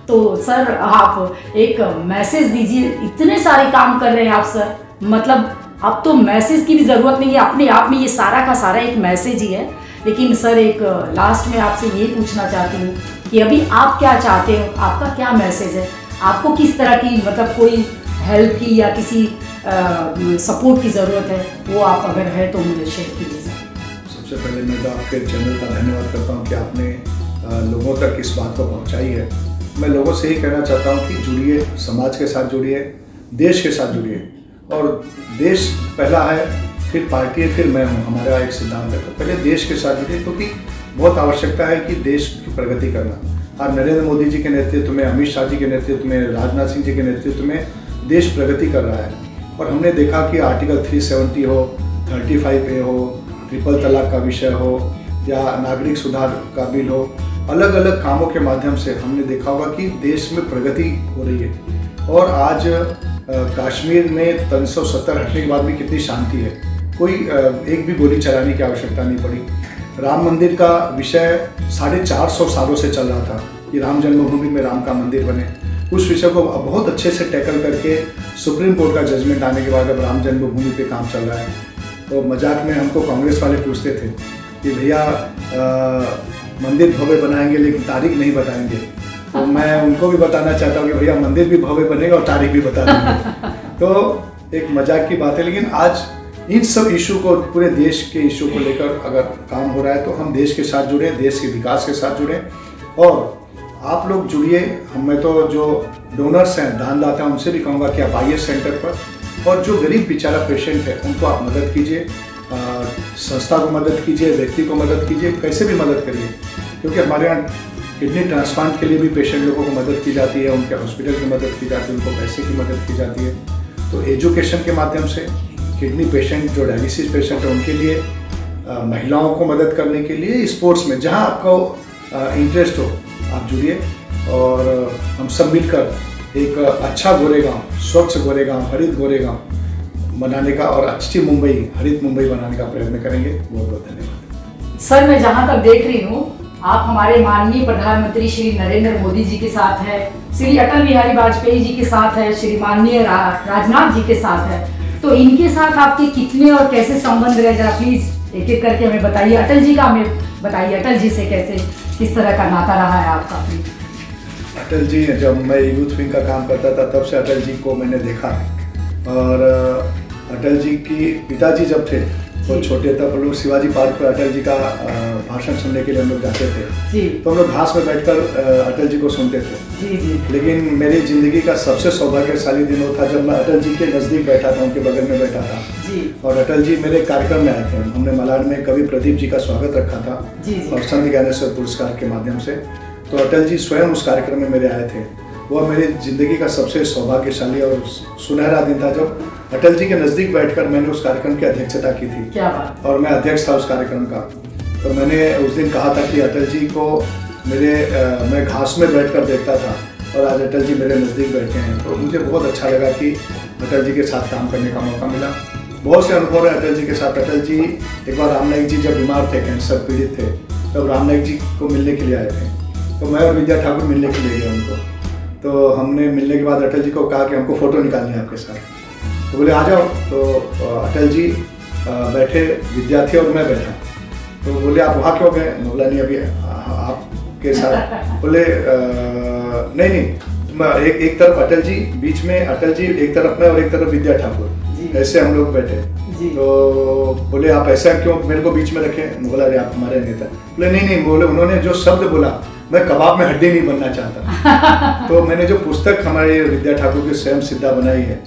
तो सर, आप एक मैसेज दीजिए। इतने सारे काम कर रहे हैं आप सर, मतलब अब तो मैसेज की भी ज़रूरत नहीं है, अपने आप में ये सारा का सारा एक मैसेज ही है। लेकिन सर, एक लास्ट में आपसे ये पूछना चाहती हूँ कि अभी आप क्या चाहते हो, आपका क्या मैसेज है, आपको किस तरह की मतलब कोई हेल्प की या किसी सपोर्ट की ज़रूरत है, वो आप अगर है तो मुझे शेयर कीजिए सर। सबसे पहले मैं तो आपके चैनल का धन्यवाद करता हूँ कि आपने लोगों तक इस बात को पहुँचाई है। मैं लोगों से ही कहना चाहता हूँ कि जुड़िए, समाज के साथ जुड़िए, देश के साथ जुड़िए। और देश पहला है, फिर पार्टी है, फिर मैं हूँ, हमारा एक सिद्धांत है। तो पहले देश के साथ जुड़िए, क्योंकि बहुत आवश्यकता है कि देश की प्रगति करना। और नरेंद्र मोदी जी के नेतृत्व में, अमित शाह जी के नेतृत्व में, राजनाथ सिंह जी के नेतृत्व में देश प्रगति कर रहा है। और हमने देखा कि आर्टिकल 370 हो, 35A हो, ट्रिपल तलाक का विषय हो या नागरिक सुधार का बिल हो, अलग अलग कामों के माध्यम से हमने देखा होगा कि देश में प्रगति हो रही है। और आज कश्मीर में 370 हटने के बाद भी कितनी शांति है, कोई एक भी गोली चलाने की आवश्यकता नहीं पड़ी। राम मंदिर का विषय 450 सालों से चल रहा था कि राम जन्मभूमि में राम का मंदिर बने। उस विषय को बहुत अच्छे से टैकल करके सुप्रीम कोर्ट का जजमेंट आने के बाद अब राम जन्मभूमि पे काम चल रहा है। तो मजाक में हमको कांग्रेस वाले पूछते थे कि भैया मंदिर भव्य बनाएंगे लेकिन तारीख नहीं बताएंगे। तो मैं उनको भी बताना चाहता हूँ कि भैया मंदिर भी भव्य बनेगा और तारीख भी बता देंगे। तो एक मजाक की बात है, लेकिन आज इन सब इशू को, पूरे देश के इशू को लेकर अगर काम हो रहा है तो हम देश के साथ जुड़े, देश के विकास के साथ जुड़े। और आप लोग जुड़िए। मैं तो जो डोनर्स हैं, दानदाता हैं, उनसे भी कहूँगा कि आप आइए सेंटर पर, और जो गरीब बेचारा पेशेंट है उनको आप मदद कीजिए, संस्था को मदद कीजिए, व्यक्ति को मदद कीजिए, कैसे भी मदद करिए। क्योंकि हमारे यहाँ किडनी ट्रांसप्लांट के लिए भी पेशेंट लोगों को मदद की जाती है, उनके हॉस्पिटल की मदद की जाती है, उनको पैसे की मदद की जाती है। तो एजुकेशन के माध्यम से किडनी पेशेंट, जो डायलिसिस पेशेंट है, उनके लिए, महिलाओं को मदद करने के लिए, स्पोर्ट्स में जहाँ आपको इंटरेस्ट हो आप जुड़िए। और हम सब मिलकर एक अच्छा गोरेगांव, स्वच्छ गोरेगांव, हरित गोरेगांव बनाने का और अच्छी मुंबई, हरित मुंबई बनाने का प्रयत्न करेंगे। बहुत बहुत धन्यवाद। सर, मैं जहाँ तक देख रही हूँ, आप हमारे माननीय प्रधानमंत्री श्री नरेंद्र मोदी जी के साथ है, श्री अटल बिहारी वाजपेयी जी के साथ है, श्री माननीय राजनाथ जी के साथ है। तो इनके साथ आपके कितने और कैसे संबंध रहे, जरा प्लीज एक एक करके हमें बताइए। अटल जी का हमें बताइए, अटल जी से कैसे, किस तरह का नाता रहा है आपका? अटल जी, जब मैं यूथ विंग का काम करता था तब से अटल जी को मैंने देखा। और अटल जी की पिताजी जब थे वो छोटे तब हम लोग शिवाजी पार्क पर अटल जी का भाषण सुनने के लिए हम लोग जाते थे जी। तो हम लोग घास में बैठकर अटल जी को सुनते थे जी जी। लेकिन मेरी ज़िंदगी का सबसे सौभाग्यशाली दिन वो था जब मैं अटल जी के नज़दीक बैठा था, उनके बगल में बैठा था जी। और अटल जी मेरे कार्यक्रम में आए थे। हमने मलाड में कवि प्रदीप जी का स्वागत रखा था जी। और संत ज्ञानेश्वर पुरस्कार के माध्यम से। तो अटल जी स्वयं उस कार्यक्रम में मेरे आए थे। वह मेरी ज़िंदगी का सबसे सौभाग्यशाली और सुनहरा दिन था जब अटल जी के नज़दीक बैठकर मैंने उस कार्यक्रम की अध्यक्षता की थी। क्या बात। और मैं अध्यक्ष था उस कार्यक्रम का। तो मैंने उस दिन कहा था कि अटल जी को मैं घास में बैठकर देखता था और आज अटल जी मेरे नज़दीक बैठे हैं। तो मुझे बहुत अच्छा लगा कि अटल जी के साथ काम करने का मौका मिला। बहुत से अनुभव है अटल जी के साथ। अटल जी एक बार राम नाईक जी जब बीमार थे, कैंसर पीड़ित थे, तब राम नाईक जी को मिलने के लिए आए थे। तो मैं और विद्या ठाकुर मिलने के लिए गए उनको। तो हमने मिलने के बाद अटल जी को कहा कि हमको फ़ोटो निकालनी है आपके साथ। तो बोले आ जाओ। तो अटल जी बैठे, विद्यार्थी और मैं बैठा। तो बोले आप वहाँ क्यों गए? बोला नहीं अभी आपके साथ। बोले नहीं, एक तरफ अटल जी, बीच में अटल जी, एक तरफ मैं और एक तरफ विद्या ठाकुर, ऐसे हम लोग बैठे। तो बोले आप ऐसा क्यों मेरे को बीच में रखे? बोला अरे आप हमारे नेता। बोले नहीं, बोले उन्होंने जो शब्द बोला, मैं कबाब में हड्डी नहीं बनना चाहता। तो मैंने जो पुस्तक हमारे विद्या ठाकुर की स्वयं सिद्धा बनाई है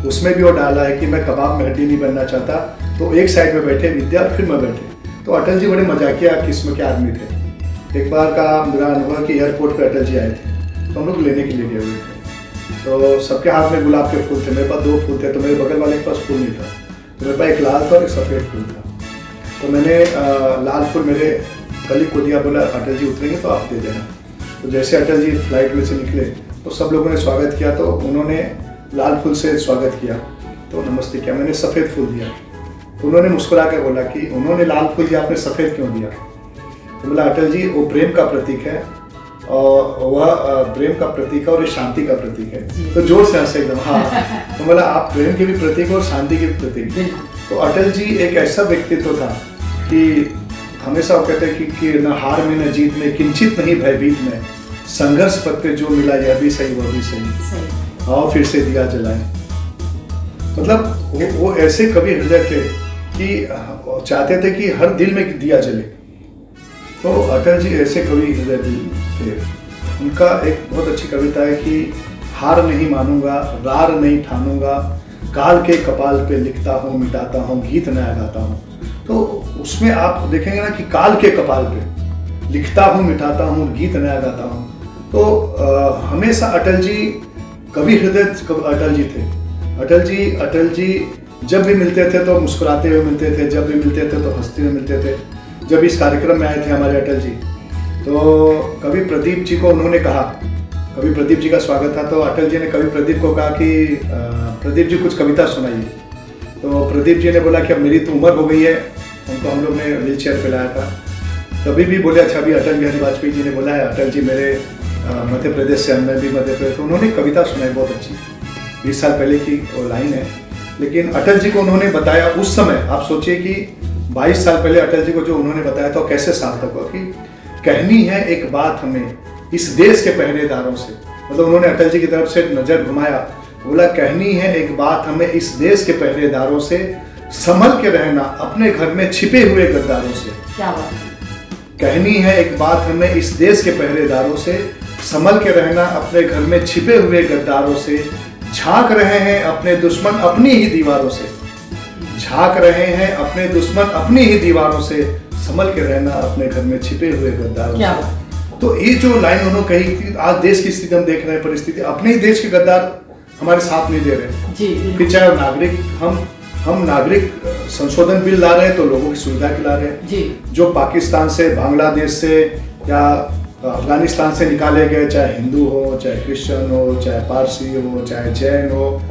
उसमें भी वो डाला है कि मैं कबाब में हड्डी नहीं बनना चाहता। तो एक साइड में बैठे विद्या, फिर मैं बैठे। तो अटल जी बड़े मजाकिया किस्म के आदमी थे। एक बार का मेरा अनुभव कि एयरपोर्ट पर अटल जी आए थे, तो हम लोग लेने के लिए गए हुए थे। तो सबके हाथ में गुलाब के फूल थे, मेरे पास 2 फूल थे। तो मेरे बगल वाले के पास फूल नहीं था, तो मेरे पास एक लाल था और एक सफ़ेद फूल था। तो मैंने लाल फूल मेरे कलीग को दिया, बोला अटल जी उतरेंगे तो आप दे देना। तो जैसे अटल जी फ्लाइट में से निकले तो सब लोगों ने स्वागत किया। तो उन्होंने लाल फूल से स्वागत किया, तो नमस्ते किया। मैंने सफ़ेद फूल दिया। तो उन्होंने मुस्कुरा कर बोला कि उन्होंने लाल फूल दिया, आपने सफ़ेद क्यों दिया? तो बोला अटल जी वो प्रेम का प्रतीक है, और वह प्रेम का प्रतीक है और ये शांति का प्रतीक है। तो जोर से हंसे एकदम। हाँ। तो बोला आप प्रेम के भी प्रतीक और शांति के भी प्रतीक। तो अटल जी एक ऐसा व्यक्तित्व था कि हमेशा वो कहते कि न हार में न जीत में, किंचित नहीं भयभीत में, संघर्ष पथ पे जो मिला यह भी सही वह भी सही, आओ फिर से दिया जलाए। मतलब वो ऐसे कवि हृदय थे कि चाहते थे कि हर दिल में दिया जले। तो अटल जी ऐसे कवि हृदय थे। उनका एक बहुत अच्छी कविता है कि हार नहीं मानूंगा, रार नहीं ठानूंगा, काल के कपाल पे लिखता हूँ, मिटाता हूँ, गीत नया गाता हूँ। तो उसमें आप देखेंगे ना कि काल के कपाल पे, लिखता हूँ, मिटाता हूँ, गीत नया गाता हूँ। तो हमेशा अटल जी कवि हृदय अटल जी थे। अटल जी जब भी मिलते थे तो मुस्कुराते हुए मिलते थे, जब भी मिलते थे तो हंसते हुए मिलते थे। जब इस कार्यक्रम में आए थे हमारे अटल जी, तो कवि प्रदीप जी को उन्होंने कहा, कवि प्रदीप जी का स्वागत था, तो अटल जी ने कवि प्रदीप को कहा कि प्रदीप जी कुछ कविता सुनाइए। तो प्रदीप जी ने बोला कि अब मेरी तो उम्र हो गई है, उनको हम लोग ने व्हील चेयर पे लाया था। तभी भी बोले अच्छा अभी अटल बिहारी वाजपेयी जी ने बोला है, अटल जी मेरे मध्य प्रदेश से, मैं भी मध्य प्रदेश, तो उन्होंने कविता सुनाई बहुत अच्छी, 20 साल पहले की वो लाइन है। लेकिन अटल जी को उन्होंने बताया उस समय, आप सोचिए कि 22 साल पहले अटल जी को जो उन्होंने बताया तो कैसे सार्थक हुआ कि कहनी है एक बात हमें इस देश के पहरेदारों से। मतलब उन्होंने अटल जी की तरफ से नजर घुमाया, बोला कहनी है एक बात हमें इस देश के पहरेदारों से, संभल के रहना अपने घर में छिपे हुए गद्दारों से। क्या बात। कहनी है एक बात हमें इस देश के पहरेदारों से, संभल के रहना अपने घर में छिपे हुए गद्दारों से। झांक रहे हैं अपने दुश्मन अपनी ही दीवारों से, झांक रहे हैं अपने दुश्मन अपनी ही दीवारों से, संभल के रहना अपने घर में छिपे हुए गद्दारों से। तो ये जो लाइन उन्होंने कही थी, आज देश की स्थिति हम देख रहे हैं, परिस्थिति अपने ही देश के गद्दार हमारे साथ नहीं दे रहे। फिर चाहे नागरिक, हम नागरिक संशोधन बिल ला रहे हैं तो लोगों की सुविधा के ला रहे हैं। जो पाकिस्तान से, बांग्लादेश से या अफगानिस्तान से निकाले गए, चाहे हिंदू हो, चाहे क्रिश्चियन हो, चाहे पारसी हो, चाहे जैन हो,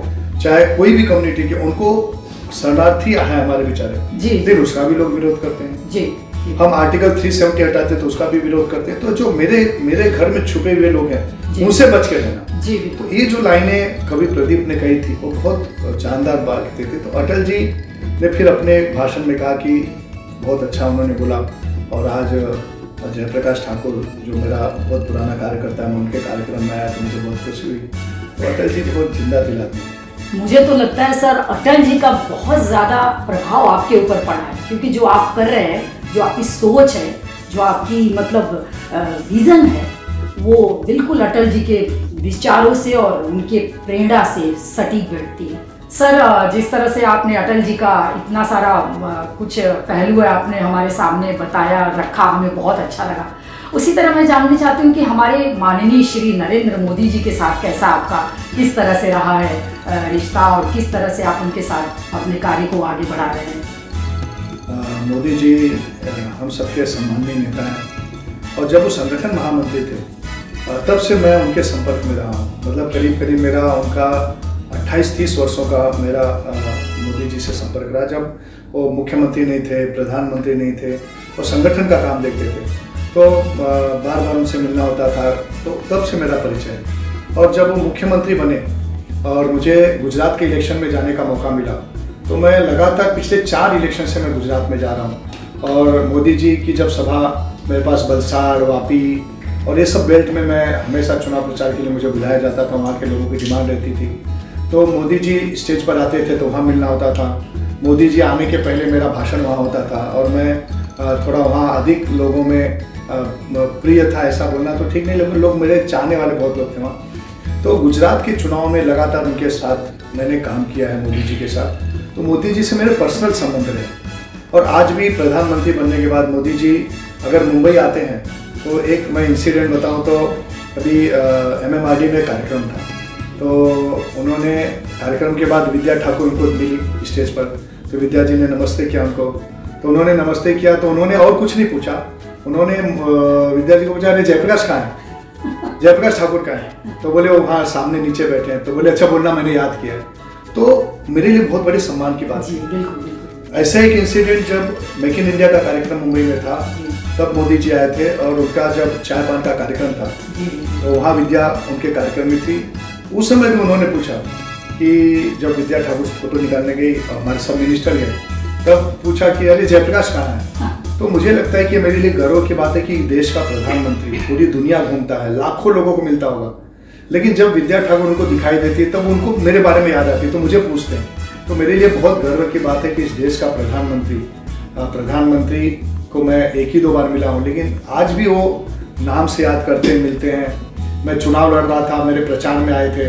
चाहे कोई भी कम्युनिटी के, उनको शरणार्थी है हमारे बेचारे, फिर उसका भी लोग विरोध करते हैं। हम आर्टिकल 370 हटाते तो उसका भी विरोध करते हैं। तो जो मेरे घर में छुपे हुए लोग हैं उनसे बच के रहना। तो ये जो लाइनें कवि प्रदीप ने कही थी वो बहुत जानदार बात कहते थे। तो अटल जी ने फिर अपने भाषण में कहा कि बहुत अच्छा उन्होंने बोला। और आज जयप्रकाश ठाकुर जो मेरा बहुत पुराना कार्यकर्ता है, मैं उनके कार्यक्रम में आया तो मुझे बहुत खुशी हुई। तो अटल जी बहुत जिंदा दिलाते हैं। मुझे तो लगता है सर अटल जी का बहुत ज़्यादा प्रभाव आपके ऊपर पड़ा है, क्योंकि जो आप कर रहे हैं, जो आपकी सोच है, जो आपकी मतलब विज़न है, वो बिल्कुल अटल जी के विचारों से और उनके प्रेरणा से सटीक बैठती है। सर जिस तरह से आपने अटल जी का इतना सारा कुछ पहलू है आपने हमारे सामने बताया, रखा, हमें बहुत अच्छा लगा। उसी तरह मैं जानना चाहती हूँ कि हमारे माननीय श्री नरेंद्र मोदी जी के साथ कैसा आपका किस तरह से रहा है रिश्ता, और किस तरह से आप उनके साथ अपने कार्य को आगे बढ़ा रहे हैं। मोदी जी हम सबके सम्माननीय नेता हैं, और जब वो संगठन महामंत्री थे तब से मैं उनके संपर्क में रहा हूँ। मतलब करीब करीब मेरा उनका 28-30 वर्षों का मेरा मोदी जी से संपर्क रहा। जब वो मुख्यमंत्री नहीं थे, प्रधानमंत्री नहीं थे, वो संगठन का काम देखते थे, तो बार बार उनसे मिलना होता था। तो तब से मेरा परिचय। और जब वो मुख्यमंत्री बने और मुझे गुजरात के इलेक्शन में जाने का मौका मिला, तो मैं लगातार पिछले 4 इलेक्शन से मैं गुजरात में जा रहा हूँ। और मोदी जी की जब सभा मेरे पास वलसाड़, वापी और ये सब बेल्ट में मैं हमेशा चुनाव प्रचार के लिए मुझे बुलाया जाता था, वहाँ के लोगों की डिमांड रहती थी। तो मोदी जी स्टेज पर आते थे तो वहाँ मिलना होता था। मोदी जी आने के पहले मेरा भाषण वहाँ होता था, और मैं थोड़ा वहाँ अधिक लोगों में प्रिय था, ऐसा बोलना तो ठीक नहीं, लेकिन लोग मेरे चाहने वाले बहुत लोग थे वहाँ। तो गुजरात के चुनाव में लगातार उनके साथ मैंने काम किया है, मोदी जी के साथ। तो मोदी जी से मेरे पर्सनल संबंध रहे। और आज भी प्रधानमंत्री बनने के बाद मोदी जी अगर मुंबई आते हैं तो एक मैं इंसिडेंट बताऊं तो अभी MMRD में कार्यक्रम था, तो उन्होंने कार्यक्रम के बाद विद्या ठाकुर उनको मिली स्टेज पर। तो विद्या जी ने नमस्ते किया उनको, तो उन्होंने नमस्ते किया, तो उन्होंने और कुछ नहीं पूछा। उन्होंने विद्या जी को पूछा, अरे जयप्रकाश कहाँ है, जयप्रकाश ठाकुर कहाँ है? तो बोले वो वहाँ सामने नीचे बैठे हैं। तो बोले अच्छा बोलना, मैंने याद किया। तो मेरे लिए बहुत बड़े सम्मान की बात है। ऐसा एक इंसिडेंट जब मेक इन इंडिया का कार्यक्रम मुंबई में था, तब मोदी जी आए थे, और उनका जब चाय पान का कार्यक्रम था तो वहाँ विद्या उनके कार्यक्रम में थी। उस समय भी उन्होंने पूछा कि जब विद्या ठाकुर फोटो निकालने गई, हमारे सब मिनिस्टर गए, तब पूछा कि अरे जयप्रकाश कहाँ है? तो मुझे लगता है कि मेरे लिए गर्व की बात है कि देश का प्रधानमंत्री पूरी दुनिया घूमता है, लाखों लोगों को मिलता होगा, लेकिन जब विद्या ठाकुर उनको दिखाई देती है तब उनको मेरे बारे में याद आती है, तो मुझे पूछते हैं। तो मेरे लिए बहुत गर्व की बात है कि इस देश का प्रधानमंत्री को मैं 1-2 बार मिला हूँ, लेकिन आज भी वो नाम से याद करते हैं, मिलते हैं। मैं चुनाव लड़ रहा था, मेरे प्रचार में आए थे,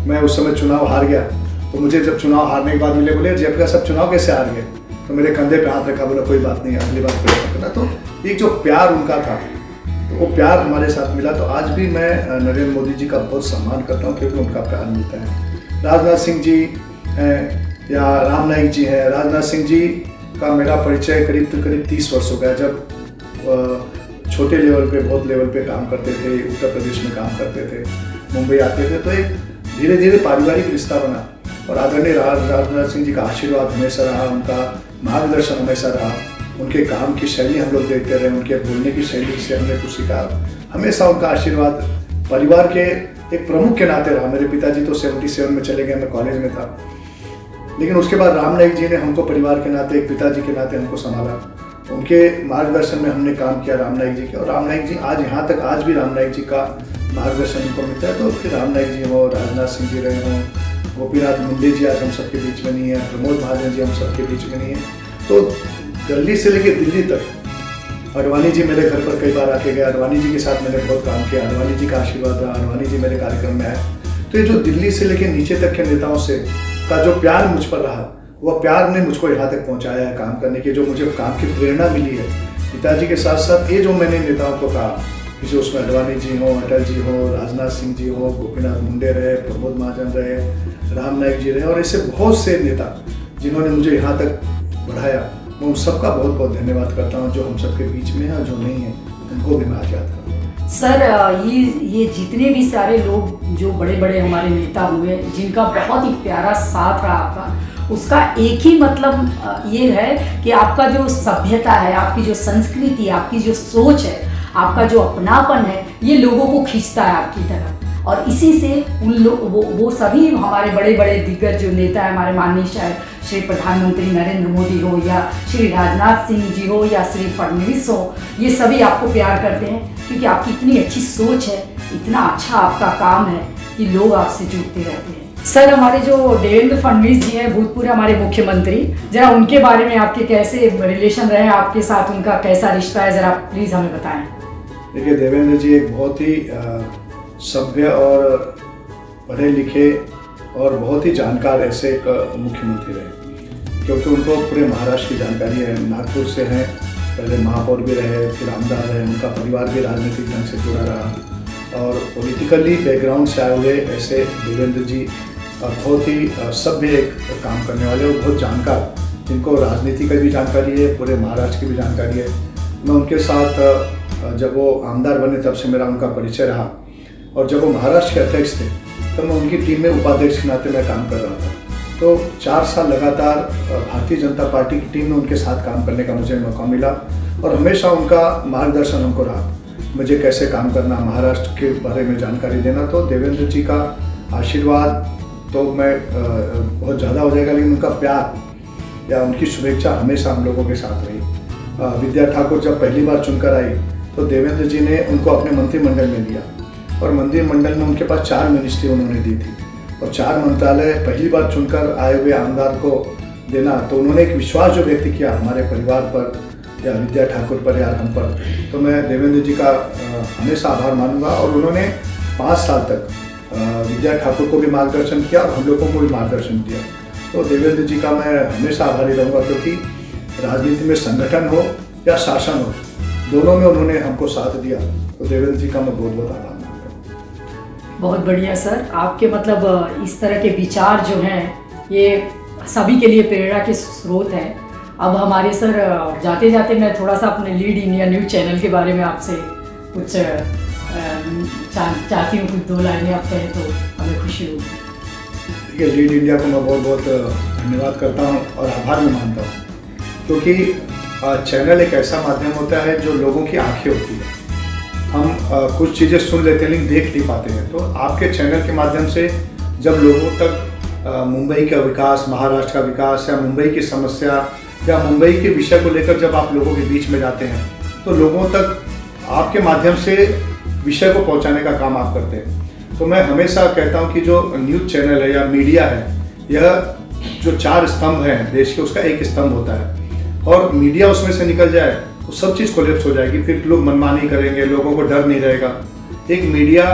मैं उस समय चुनाव हार गया, तो मुझे जब चुनाव हारने के बाद मिले, बोले जयप्रकाश सब चुनाव कैसे हार गए? तो मेरे कंधे पे हाथ रखा, बोला कोई बात नहीं, अगली बार प्रयत्न करना। तो एक जो प्यार उनका था तो वो प्यार हमारे साथ मिला। तो आज भी मैं नरेंद्र मोदी जी का बहुत सम्मान करता हूँ क्योंकि उनका प्यार मिलता है। राजनाथ सिंह जी हैं या राम नाईक जी हैं। राजनाथ सिंह जी का मेरा परिचय करीब 30 वर्ष हो गया। जब छोटे लेवल पे, बहुत लेवल पे काम करते थे, उत्तर प्रदेश में काम करते थे, मुंबई आते थे, तो एक धीरे धीरे पारिवारिक रिश्ता बना और आदरणीय राजनाथ सिंह जी का आशीर्वाद हमेशा रहा, उनका मार्गदर्शन हमेशा रहा, उनके काम की शैली हम लोग देखते रहे, उनके बोलने की शैली से हमने कुछ सीखा। हमेशा उनका आशीर्वाद परिवार के एक प्रमुख के नाते रहा। मेरे पिताजी तो 77 में चले गए, मैं कॉलेज में था, लेकिन उसके बाद राम नाईक जी ने हमको परिवार के नाते, एक पिताजी के नाते हमको संभाला। उनके मार्गदर्शन में हमने काम किया राम नाईक जी के, और राम नाईक जी आज यहाँ तक, आज भी राम नाईक जी का मार्गदर्शन हमको मिलता है। तो फिर राम नाईक जी हो, राजनाथ सिंह जी रहे हों, गोपीनाथ मुंडे जी आज हम सबके बीच में नहीं है, प्रमोद महाजन जी हम सबके बीच में नहीं है। तो दिल्ली से लेकर दिल्ली तक अडवाणी जी मेरे घर पर कई बार आके गए, अडवाणी जी के साथ मैंने बहुत काम किया, अडवाणी जी का आशीर्वाद रहा, अडवाणी जी मेरे कार्यक्रम में आए। तो ये जो दिल्ली से लेकर नीचे तक के नेताओं से का जो प्यार मुझ पर रहा, वह प्यार ने मुझको यहाँ तक पहुँचाया है काम करने की, जो मुझे काम की प्रेरणा मिली है पिताजी के साथ साथ। ये जो मैंने नेताओं को कहा, किसी उसमें अडवाणी जी हो, अटल जी हो, राजनाथ सिंह जी हो, गोपीनाथ मुंडे रहे, प्रमोद महाजन रहे, राम नाईक जी रहे, और ऐसे बहुत से नेता जिन्होंने मुझे यहाँ तक बढ़ाया, मैं उन सबका बहुत बहुत धन्यवाद करता हूँ। जो हम सबके बीच में है और जो नहीं है, उनको भी मैं आज याद करता हूँ। सर, ये जितने भी सारे लोग जो बड़े बड़े हमारे नेता हुए, जिनका बहुत ही प्यारा साथ रहा आपका, उसका एक ही मतलब ये है कि आपका जो सभ्यता है, आपकी जो संस्कृति, आपकी जो सोच है, आपका जो अपनापन है, ये लोगों को खींचता है आपकी तरफ। और इसी से उन लोग वो सभी हमारे बड़े बड़े दिग्गज जो नेता है, हमारे माननीय श्री प्रधानमंत्री नरेंद्र मोदी हो, या श्री राजनाथ सिंह जी हो, या श्री फडणवीस हो, ये सभी आपको प्यार करते हैं क्योंकि आपकी इतनी अच्छी सोच है, इतना अच्छा आपका काम है कि लोग आपसे जुड़ते रहते हैं। सर, हमारे जो देवेंद्र फडणवीस जी हैं, भूतपूर्व हमारे मुख्यमंत्री, जरा उनके बारे में आपके कैसे रिलेशन रहे आपके साथ, उनका कैसा रिश्ता है, जरा प्लीज़ हमें बताएं। देखिए, देवेंद्र जी एक बहुत ही सभ्य और पढ़े लिखे और बहुत ही जानकार ऐसे एक मुख्यमंत्री रहे, क्योंकि उनको पूरे महाराष्ट्र की जानकारी है। नागपुर से हैं, पहले महापौर भी रहे, फिर आमदार रहे, उनका परिवार भी राजनीतिक ढंग से जुड़ा रहा, और पॉलिटिकली बैकग्राउंड से आए हुए ऐसे देवेंद्र जी बहुत ही सभ्य एक काम करने वाले और बहुत जानकार, जिनको राजनीति की भी जानकारी है, पूरे महाराष्ट्र की भी जानकारी है। मैं उनके साथ जब वो आमदार बने तब से मेरा उनका परिचय रहा, और जब वो महाराष्ट्र के अध्यक्ष थे तो मैं उनकी टीम में उपाध्यक्ष के नाते मैं काम कर रहा था। तो 4 साल लगातार भारतीय जनता पार्टी की टीम में उनके साथ काम करने का मुझे मौका मिला, और हमेशा उनका मार्गदर्शन हमको रहा, मुझे कैसे काम करना, महाराष्ट्र के बारे में जानकारी देना। तो देवेंद्र जी का आशीर्वाद तो मैं बहुत ज़्यादा हो जाएगा, लेकिन उनका प्यार या उनकी शुभेच्छा हमेशा हम लोगों के साथ रही। विद्या ठाकुर जब पहली बार चुनकर आई तो देवेंद्र जी ने उनको अपने मंत्रिमंडल में लिया, और मंत्रिमंडल में उनके पास 4 मिनिस्ट्री उन्होंने दी थी, और 4 मंत्रालय पहली बार चुनकर आए हुए आमदार को देना। तो उन्होंने एक विश्वास जो व्यक्त किया हमारे परिवार पर या विद्या ठाकुर पर या हम पर, तो मैं देवेंद्र जी का हमेशा आभार मानूंगा। और उन्होंने 5 साल तक विद्या ठाकुर को भी मार्गदर्शन किया और हम लोगों को भी मार्गदर्शन दिया। तो देवेंद्र जी का मैं हमेशा आभारी रहूँगा, क्योंकि राजनीति में संगठन हो या शासन हो, दोनों में उन्होंने हमको साथ दिया। तो देवेंद्र जी का मैं बहुत बहुत आभार मानता हूँ। बहुत बढ़िया सर, आपके मतलब इस तरह के विचार जो हैं ये सभी के लिए प्रेरणा के स्रोत हैं। अब हमारे सर जाते जाते मैं थोड़ा सा अपने लीड इंडिया न्यूज़ चैनल के बारे में आपसे कुछ चाहती हूँ, कुछ 2 लाइनें आप कहें तो हमें खुशी होगी। देखिए, लीड इंडिया को मैं बहुत बहुत धन्यवाद करता हूँ और आभार भी मानता हूँ, क्योंकि चैनल एक ऐसा माध्यम होता है जो लोगों की आंखें होती है। हम कुछ चीज़ें सुन लेते हैं लेकिन देख नहीं पाते हैं। तो आपके चैनल के माध्यम से जब लोगों तक मुंबई का विकास, महाराष्ट्र का विकास या मुंबई की समस्या या मुंबई के विषय को लेकर जब आप लोगों के बीच में जाते हैं, तो लोगों तक आपके माध्यम से विषय को पहुंचाने का काम आप करते हैं। तो मैं हमेशा कहता हूं कि जो न्यूज़ चैनल है या मीडिया है, यह जो 4 स्तंभ हैं देश के, उसका एक स्तंभ होता है, और मीडिया उसमें से निकल जाए तो सब चीज़ कोलैप्स हो जाएगी, फिर लोग मनमानी करेंगे, लोगों को डर नहीं रहेगा। एक मीडिया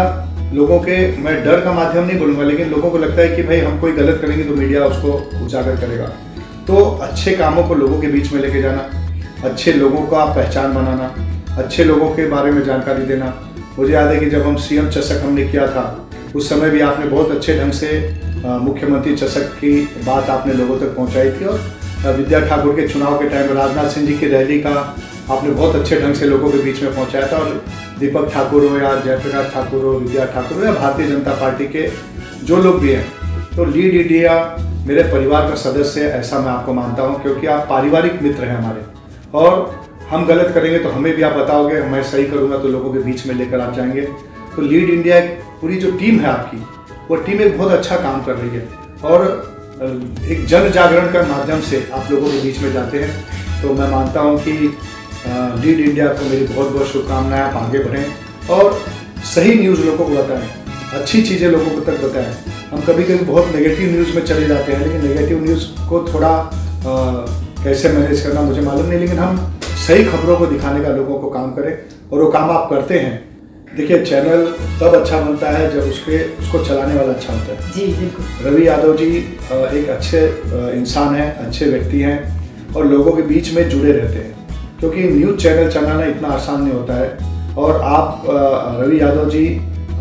लोगों के, मैं डर का माध्यम नहीं बोलूँगा, लेकिन लोगों को लगता है कि भाई हम कोई गलत करेंगे तो मीडिया उसको उजागर करेगा। तो अच्छे कामों को लोगों के बीच में लेके जाना, अच्छे लोगों का पहचान बनाना, अच्छे लोगों के बारे में जानकारी देना। मुझे याद है कि जब हम सीएम चषक हमने किया था उस समय भी आपने बहुत अच्छे ढंग से मुख्यमंत्री चषक की बात आपने लोगों तक पहुंचाई थी। और विद्या ठाकुर के चुनाव के टाइम राजनाथ सिंह जी की रैली का आपने बहुत अच्छे ढंग से लोगों के बीच में पहुंचाया था। और दीपक ठाकुर हो या जयप्रकाश ठाकुर हो, विद्या ठाकुर हो या भारतीय जनता पार्टी के जो लोग भी हैं, तो लीड इंडिया मेरे परिवार का सदस्य है, ऐसा मैं आपको मानता हूं, क्योंकि आप पारिवारिक मित्र हैं हमारे। और हम गलत करेंगे तो हमें भी आप बताओगे, मैं सही करूंगा तो लोगों के बीच में लेकर आप जाएंगे। तो लीड इंडिया पूरी जो टीम है आपकी, वो टीम एक बहुत अच्छा काम कर रही है और एक जन जागरण के माध्यम से आप लोगों के बीच में जाते हैं। तो मैं मानता हूं कि लीड इंडिया को मेरी बहुत बहुत शुभकामनाएं। आप आगे बढ़ें और सही न्यूज़ लोगों को बताएं, अच्छी चीज़ें लोगों को तक बताएं। हम कभी कभी बहुत नेगेटिव न्यूज़ में चले जाते हैं, लेकिन नेगेटिव न्यूज़ को थोड़ा कैसे मैनेज करना मुझे मालूम नहीं, लेकिन हम सही खबरों को दिखाने का लोगों को काम करें और वो काम आप करते हैं। देखिए, चैनल तब अच्छा बनता है जब उसको चलाने वाला अच्छा होता है। जी बिल्कुल। रवि यादव जी एक अच्छे इंसान हैं, अच्छे व्यक्ति हैं और लोगों के बीच में जुड़े रहते हैं, क्योंकि न्यूज़ चैनल चलाना इतना आसान नहीं होता है। और आप रवि यादव जी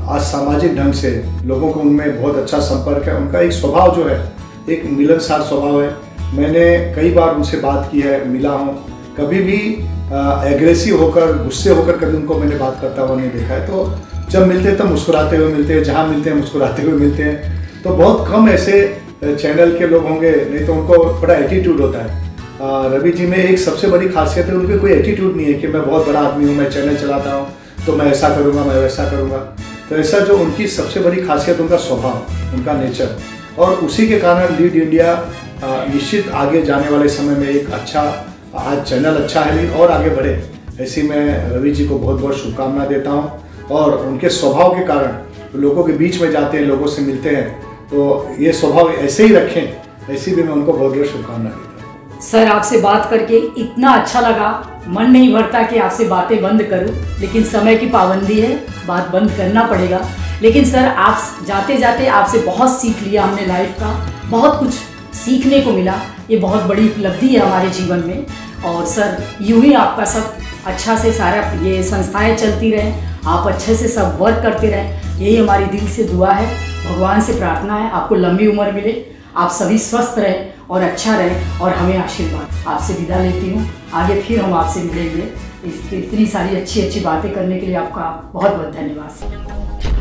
आज सामाजिक ढंग से लोगों को उनमें बहुत अच्छा संपर्क है। उनका एक स्वभाव जो है, एक मिलनसार स्वभाव है। मैंने कई बार उनसे बात की है, मिला हूँ, कभी भी एग्रेसिव होकर, गुस्से होकर कभी उनको मैंने बात करता हुआ नहीं देखा है। तो जब मिलते हैं तब मुस्कुराते हुए मिलते हैं, जहाँ मिलते हैं मुस्कुराते हुए मिलते हैं। तो बहुत कम ऐसे चैनल के लोग होंगे, नहीं तो उनको बड़ा एटीट्यूड होता है। रवि जी में एक सबसे बड़ी खासियत है, उनके कोई एटीट्यूड नहीं है कि मैं बहुत बड़ा आदमी हूँ, मैं चैनल चलाता हूँ तो मैं ऐसा करूँगा, मैं वैसा करूँगा। तो ऐसा जो उनकी सबसे बड़ी खासियत, उनका स्वभाव, उनका नेचर, और उसी के कारण लीड इंडिया निश्चित आगे जाने वाले समय में एक अच्छा, आज चैनल अच्छा है लेकिन और आगे बढ़े, ऐसी मैं रवि जी को बहुत बहुत शुभकामना देता हूँ। और उनके स्वभाव के कारण लोगों के बीच में जाते हैं, लोगों से मिलते हैं, तो ये स्वभाव ऐसे ही रखें, ऐसी भी मैं उनको बहुत बहुत शुभकामना देता हूँ। सर, आपसे बात करके इतना अच्छा लगा, मन नहीं भरता कि आपसे बातें बंद करूं, लेकिन समय की पाबंदी है, बात बंद करना पड़ेगा। लेकिन सर, आप जाते जाते आपसे बहुत सीख लिया हमने लाइफ का, बहुत कुछ सीखने को मिला। ये बहुत बड़ी उपलब्धि है हमारे जीवन में। और सर, यूं ही आपका सब अच्छा से सारा ये संस्थाएं चलती रहें, आप अच्छे से सब वर्क करते रहें, यही हमारी दिल से दुआ है। भगवान से प्रार्थना है आपको लंबी उम्र मिले, आप सभी स्वस्थ रहें और अच्छा रहें और हमें आशीर्वाद। आपसे विदा लेती हूँ, आगे फिर हम आपसे मिलेंगे। इतनी सारी अच्छी अच्छी बातें करने के लिए आपका बहुत बहुत धन्यवाद।